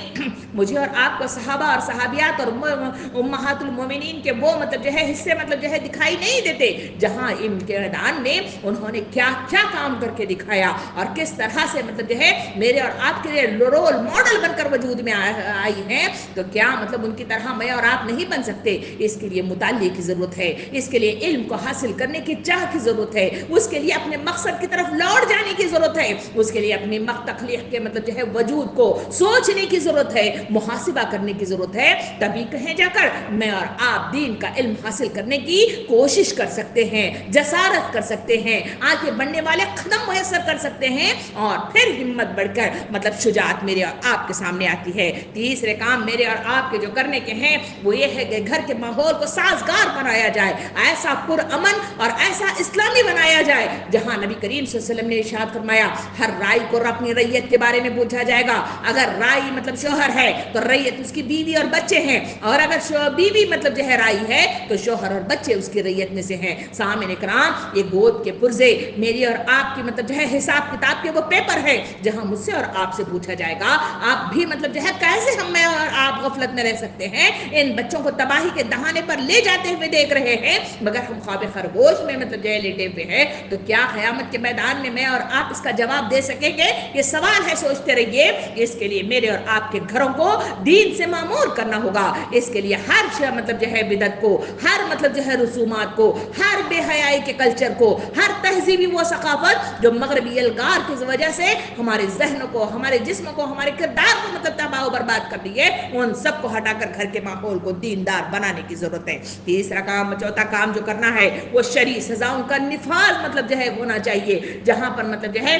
مجھے اور آپ کو صحابہ اور صحابیات اور امہات المومنین کے وہ مطلب جو ہے حصے مطلب جو ہے دکھائی نہیں دیتے جہاں ان کے میدان میں انہوں نے کیا کیا کام کر کے دکھایا اور کس طرح سے مطلب جو ہے میرے اور آپ کے لیے رول ماڈل بن کر وجود میں آئی ہیں؟ تو کیا مطلب ان کی طرح میں اور آپ نہیں بن سکتے؟ اس کے لیے مطالعے کی ضرورت ہے، اس کے لیے علم کو حاصل کرنے کی چاہ کی ضرورت ہے، اس کے لیے اپنے مقصد کی طرف لوٹ جانے کی ضرورت ہے، اس کے لیے اپنی تخلیق کے مطلب جو ہے وجود کو سوچنے کی ضرورت ہے، محاسبہ کرنے کی ضرورت ہے۔ تبھی کہیں جا کر میں اور آپ دین کا علم حاصل کرنے کی کوشش کر سکتے ہیں، جسارت کر سکتے ہیں، آگے بڑھنے والے قدم میسر کر سکتے ہیں، اور پھر ہمت بڑھ کر مطلب شجاعت میرے اور آپ کے سامنے آتی ہے۔ تیسرے کام میرے اور آپ کے جو کرنے کے ہیں وہ یہ ہے کہ گھر کے ماحول کو سازگار بنایا جائے، ایسا پرامن اور ایسا اسلامی بنایا جائے جہاں نبی کریم صلی اللہ علیہ وسلم نے ارشاد فرمایا ہر رائی کو اپنی ریت کے بارے میں پوچھا جائے گا. اگر رائی مطلب شوہر ہے تو رعیت اس کی بیوی اور بچے ہیں, اور اگر بیوی مطلب جو ہے رائی ہے تو شوہر اور بچے اس کی رعیت میں سے ہیں. سامعین کرام, یہ گود کے پرزے میری اور آپ کی مطلب جو ہے حساب کتاب کے وہ پیپر ہے جہاں مجھ سے اور آپ سے پوچھا جائے گا. آپ بھی مطلب جو ہے کیسے ہم میں اور آپ غفلت میں رہ سکتے ہیں؟ ان بچوں کو تباہی کے دہانے پر لے جاتے ہوئے دیکھ رہے ہیں, مگر ہم خواب خرگوش میں مطلب جو ہے لیٹے ہوئے ہیں. تو کیا قیامت کے میدان میں اور آپ اس کا جواب دے سکیں گے؟ یہ سوال ہے, سوچتے رہیے. اس کے لیے میرے اور آپ کے گھروں کو دین سے معمور کرنا ہوگا. اس کے لیے ہر مطلب جو ہے بدعت کو, ہر مطلب جو ہے رسومات کو, ہر بے حیائی کے کلچر کو, ہر تہذیبی وہ ثقافت جو مغربی الگار کی وجہ سے ہمارے ذہنوں کو, ہمارے جسم کو, ہمارے کردار کو مطلب تباہ و برباد کر دی ہے, ان سب کو ہٹا کر گھر کے ماحول کو دیندار بنانے کی ضرورت ہے. تیسرا کام, چوتھا کام جو کرنا ہے وہ شرعی سزاؤں کا نفاذ مطلب جو ہے ہونا چاہیے. جہاں پر مطلب جو ہے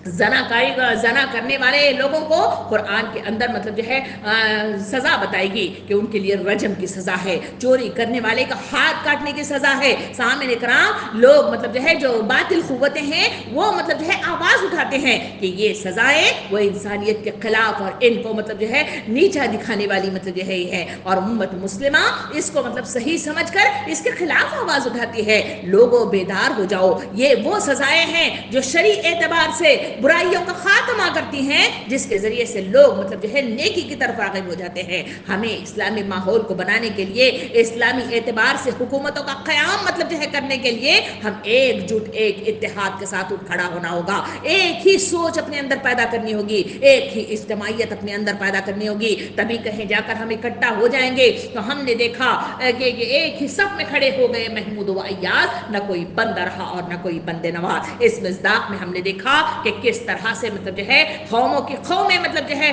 زنا کرنے والے لوگوں کو قرآن کے اندر مطلب جو ہے سزا بتائے گی کہ ان کے لیے رجم کی سزا ہے, چوری کرنے والے کا ہاتھ کاٹنے کی سزا ہے. سامعین کرام, لوگ مطلب جو ہے جو باطل قوتیں ہیں وہ مطلب جو ہے آواز اٹھاتے ہیں کہ یہ سزائیں وہ انسانیت کے خلاف اور ان کو مطلب جو ہے نیچا دکھانے والی مطلب جو ہے یہ ہے, اور امت مسلمہ اس کو مطلب صحیح سمجھ کر اس کے خلاف آواز اٹھاتی ہے. لوگوں بیدار ہو جاؤ, یہ وہ سزائیں ہیں جو شرعی اعتبار سے برائیوں کا خاتمہ کرتی ہیں, جس کے ذریعے سے لوگ مطلب جو ہے نیکی کی طرف راغب ہو جاتے ہیں. ہمیں اسلامی ماحول کو بنانے کے لیے, اسلامی اعتبار سے حکومتوں کا قیام مطلب جو ہے کرنے کے لیے ہم ایک جٹ, ایک اتحاد کے ساتھ اٹھ کھڑا ہونا ہوگا. ایک ہی سوچ اپنے اندر پیدا کرنی ہوگی, ایک ہی اجتماعیت اپنے اندر پیدا کرنی ہوگی. تبھی کہیں جا کر ہم اکٹھا ہو جائیں گے. تو ہم نے دیکھا کہ ایک ہی صف میں کھڑے ہو گئے محمود و ایاز, نہ کوئی بندہ رہا اور نہ کوئی بندے نواز. اس مصداق میں ہم نے دیکھا کہ کس طرح سے مطلب جو ہے قوموں کی قومیں مطلب جو ہے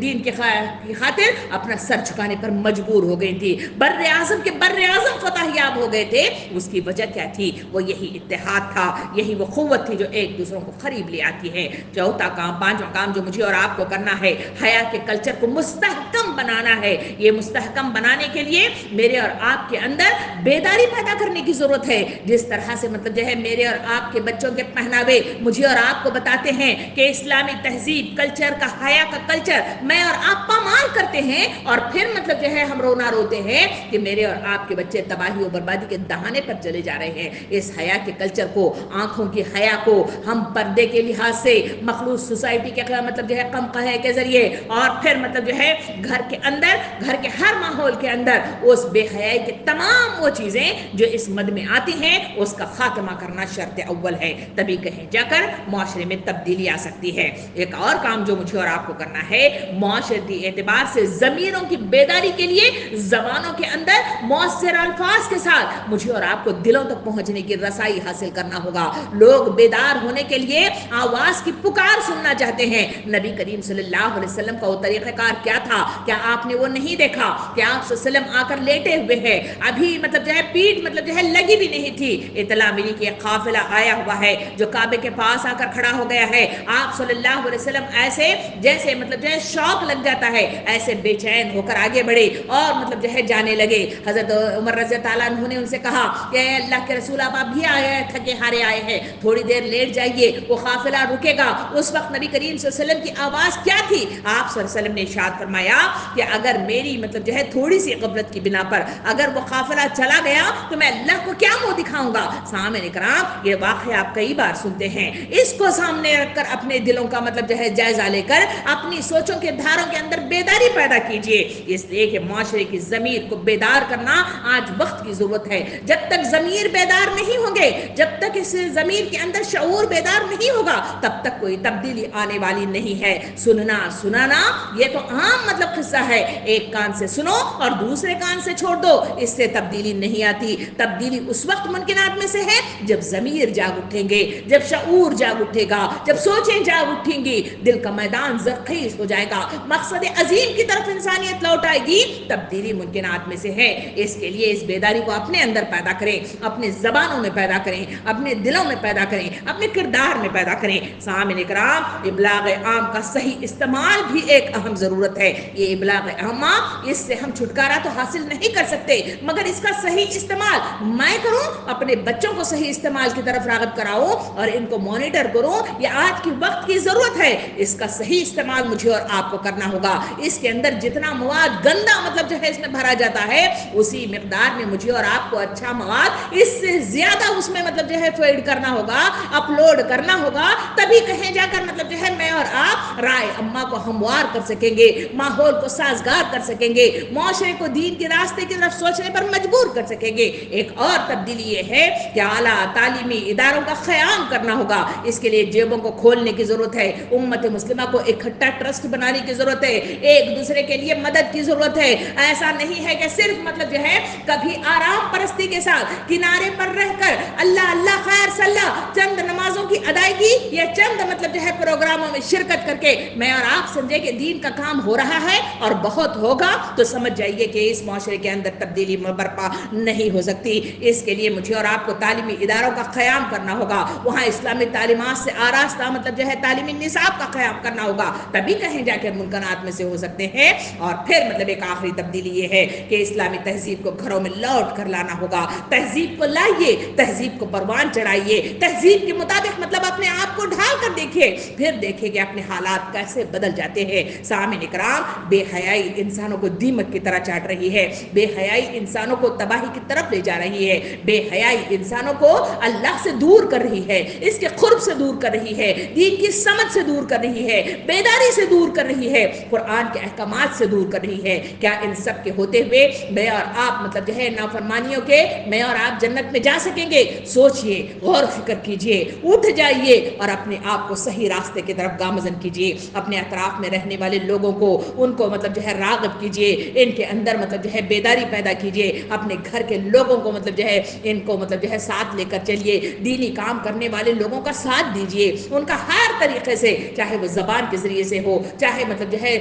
دین کی خاطر اپنا سر جھکانے پر مجبور ہو گئی تھی. بر اعظم کے بر اعظم فتح یاب ہو گئے تھے. اس کی وجہ کیا تھی؟ وہ یہی اتحاد تھا, یہی وہ قوت تھی جو ایک دوسروں کو قریب لے آتی ہے. چوتھا کام, پانچواں کام جو مجھے اور آپ کو کرنا ہے, حیا کے کلچر کو مستحکم بنانا ہے. یہ مستحکم بنانے کے لیے میرے اور آپ کے اندر بیداری پیدا کرنے کی ضرورت ہے. جس طرح سے مطلب جو ہے میرے اور آپ کے بچوں کے پہناوے مجھے اور آپ کو بتاتے ہیں کہ اسلامی تہذیب کلچر کا, حیا کا کلچر میں اور آپ پامال کرتے ہیں, اور پھر مطلب جو ہے ہم رونا روتے ہیں کہ میرے اور آپ کے بچے تباہی و بربادی کے دہانے پر چلے جا رہے ہیں. اس حیا کے کلچر کو, آنکھوں کی حیا کو ہم پردے کے لحاظ سے مخلوط سوسائٹی کے مطلب جو ہے کم قہے کے ذریعے, اور پھر مطلب جو ہے گھر کے اندر, گھر کے ہر ماحول کے اندر اس بے حیائی کے تمام وہ چیزیں جو اس مد میں آتی ہیں اس کا خاتمہ کرنا شرط اول ہے. تبھی کہیں جا کر معاشرے میں تبدیلی آ سکتی ہے. ایک اور کام جو مجھے اور آپ کو کرنا ہے, معاشرتی اعتبار سے ضمیروں کی بیداری کے لیے زبانوں کے اندر مؤثر الفاظ کے ساتھ مجھے اور آپ کو دلوں تک پہنچنے کی رسائی حاصل کرنا ہوگا. لوگ بیدار ہونے کے لیے آواز کی پکار سننا چاہتے ہیں. نبی کریم صلی اللہ علیہ وسلم کا وہ طریقہ کار کیا تھا؟ کیا آپ نے وہ نہیں دیکھا کہ آپ صلی اللہ علیہ وسلم آ کر لیٹے ہوئے ہیں, ابھی مطلب جو ہے پیٹ مطلب جو ہے لگی بھی نہیں تھی, اطلاع ملی کہ ایک قافلہ آیا ہوا ہے جو کعبے کے پاس آ کر کھڑا ہو گیا ہے. آپ صلی اللہ علیہ وسلم ایسے جیسے مطلب جو ہے شوق لگ جاتا ہے ایسے بے چین ہو کر آگے بڑھے اور مطلب جو ہے جانے لگے. حضرت عمر رضی اللہ عنہ نے ان سے کہا کہ اللہ کے رسول آپ بھی آئے ہیں, تھکے ہارے آئے ہیں, تھوڑی دیر لیٹ جائیے, وہ قافلہ رکے گا. اس وقت نبی کریم صلی اللہ علیہ وسلم کی آواز کیا تھی؟ آپ صلی اللہ علیہ وسلم نے ارشاد فرمایا کہ اگر میری مطلب جو ہے تھوڑی سی غفلت کی بنا پر اگر وہ قافلہ چلا گیا تو میں اللہ کو کیا منہ دکھاؤں گا. سامعین کرام, یہ واقعہ آپ کئی بار سنتے ہیں. اس کو سامنے رکھ کر اپنے دلوں کا مطلب جو ہے جائزہ لے کر اپنی سوچوں کے دھاروں کے اندر بیداری پیدا کیجئے. اس لیے کہ معاشرے کی ضمیر کو بیدار کرنا آج وقت کی ضرورت ہے. جب تک ضمیر بیدار نہیں ہوں گے, جب تک اس ضمیر کے اندر شعور بیدار نہیں ہوگا, تب تک کوئی تبدیلی آنے والی نہیں ہے. سنانا یہ تو عام مطلب قصہ ہے, ایک کان سے سنو اور دوسرے کان سے چھوڑ دو, اس سے تبدیلی نہیں آتی. تبدیلی اس وقت ممکنات میں سے ہے جب ضمیر جاگ اٹھیں گے, جب شعور جاگ اٹھے گا, جب سوچیں جاگ اٹھیں گی, دل کا میدان زرخیز ہو جائے گا, مقصد عظیم کی طرف انسانیت لوٹ آئے گی. تبدیلی ممکنات میں سے ہے. اس کے لیے اس بیداری کو اپنے اندر پیدا کریں, اپنے زبانوں میں پیدا کریں, اپنے دلوں میں پیدا کریں, اپنے کردار میں پیدا کریں. سامعین کرام, ابلاغ عام کا صحیح استعمال بھی ایک اہم ضرورت ہے. یہ ابلاغ عامہ، اس سے ہم چھٹکارا تو حاصل نہیں کر سکتے، مگر اس کا صحیح استعمال میں کروں، اپنے بچوں کو صحیح استعمال کی طرف راغب کراؤں اور ان کو مانیٹر کروں، یہ آج کی وقت کی ضرورت ہے، اس کا صحیح استعمال مجھے اور آپ کو کرنا ہوگا۔ اس کے اندر جتنا مواد گندا مطلب جو ہے اس میں بھرا جاتا ہے، اسی مقدار میں مجھے اور آپ کو اچھا مواد اس سے زیادہ اس میں مطلب جو ہے فیڈ کرنا ہوگا، اپلوڈ کرنا ہوگا، تبھی کہیں جا کر مطلب جو ہے میں اور آپ رائے اماں کو ہموار کر سکیں گے، ماحول کو سازگار کر سکیں گے، معاشرے کو دین کے راستے کی طرف سوچنے پر مجبور کر سکیں گے۔ ایک اور تبدیلی یہ ہے کہ اعلیٰ تعلیمی اداروں کا قیام کرنا ہوگا، اس کے لیے جیبوں کو کھولنے کی ضرورت ہے، امت مسلمہ کو اکٹھا ٹرسٹ بنانے کی ضرورت ہے، ایک دوسرے کے لیے مدد کی ضرورت ہے۔ ایسا نہیں ہے کہ صرف مطلب جو ہے کبھی آرام پرستی کے ساتھ کنارے پر رہ کر اللہ اللہ خیر صلاح چند نمازوں کی ادائیگی یا چند مطلب جو ہے پروگراموں میں شرکت کر کے میں اور آپ سمجھے کہ دین کا کام ہو رہا ہے اور بہت ہوگا، تو سمجھ جائیے کہ اس معاشرے کے اندر تبدیلی برپا نہیں ہو سکتی۔ اس کے لیے مجھے اور آپ کو تعلیمی اداروں کا قیام کرنا ہوگا، وہاں اسلامی تعلیمات سے آراستہ مطلب جو ہے تعلیمی نصاب کا قیام کرنا ہوگا، تبھی کہیں جا کے ممکنات میں سے ہو سکتے ہیں۔ اور پھر مطلب ایک آخری تبدیلی یہ ہے کہ اسلامی تہذیب کو گھروں میں لوٹ کر لانا ہوگا، تہذیب کو لائیے، تہذیب کو پروان چڑھائیے، تہذیب کے مطابق مطلب اپنے آپ کو ڈھال کر دیکھیے، پھر دیکھیں کہ اپنے حالات کیسے بدل جاتے ہیں۔ سامعین اکرام، بے حیائی انسانوں کو دیمک کی طرح چاٹ رہی ہے، بے حیائی انسانوں کو تباہی کی طرف لے جا رہی ہے، بے حیائی انسانوں کو اللہ سے دور کر رہی ہے، اس کے قرب سے دور کر رہی ہے، دین کی سمجھ سے دور کر رہی ہے، بیداری سے دور کر رہی ہے، قرآن کے احکامات سے دور کر رہی ہے۔ کیا ان سب کے ہوتے ہوئے میں اور آپ مطلب جو ہے نافرمانیوں کے میں اور آپ جنت میں جا سکیں گے؟ سوچئے، غور و فکر کیجئے، اٹھ جائیے اور اپنے آپ کو صحیح راستے کی طرف گامزن کیجئے، اپنے اطراف میں رہنے والے لوگوں کو ان کو مطلب جو ہے راغب کیجئے، ان کے اندر مطلب جو ہے بیداری پیدا کیجئے، اپنے گھر کے لوگوں کو مطلب جو ہے ان کو مطلب جو ہے ساتھ لے کر چلیے، دینی کام کرنے والے لوگوں کا ساتھ دیجئے، ان کا ہر طریقے سے، چاہے وہ زبان کے ذریعے سے ہو، چاہے مطلب جو ہے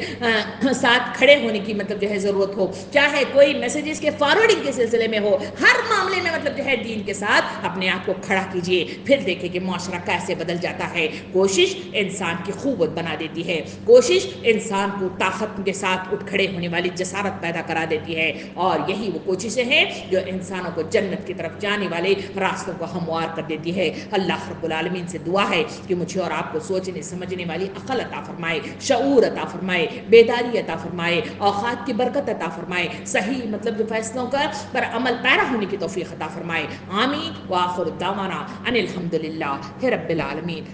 ساتھ کھڑے ہونے کی مطلب جو ہے ضرورت ہو، چاہے کوئی میسیجز کے فارورڈنگ کے سلسلے میں ہو، ہر معاملے میں مطلب جو ہے دین کے ساتھ اپنے آپ کو کھڑا کیجئے، پھر دیکھیں کہ معاشرہ کیسے بدل جاتا ہے۔ کوشش انسان کی قوت بنا دیتی ہے، کوشش انسان کو طاقت کے ساتھ اٹھ کھڑے ہونے والی جسارت پیدا کرا دیتی ہے، اور یہی وہ کوششیں ہیں جو انسانوں کو جنت کی طرف جانے والے راستوں کو ہموار کر دیتی ہے۔ اللہ رب العالمین سے دعا ہے کہ مجھے اور آپ کو سوچنے سمجھنے والی عقل عطا فرمائے، شعور عطا فرمائے، بیداری عطا فرمائے، اوقات کی برکت عطا فرمائے، صحیح مطلب جو فیصلوں کا پر عمل پیرا ہونے کی توفیق عطا فرمائے۔ آمین۔ وآخر دعوانا ان الحمدللہ رب العالمین۔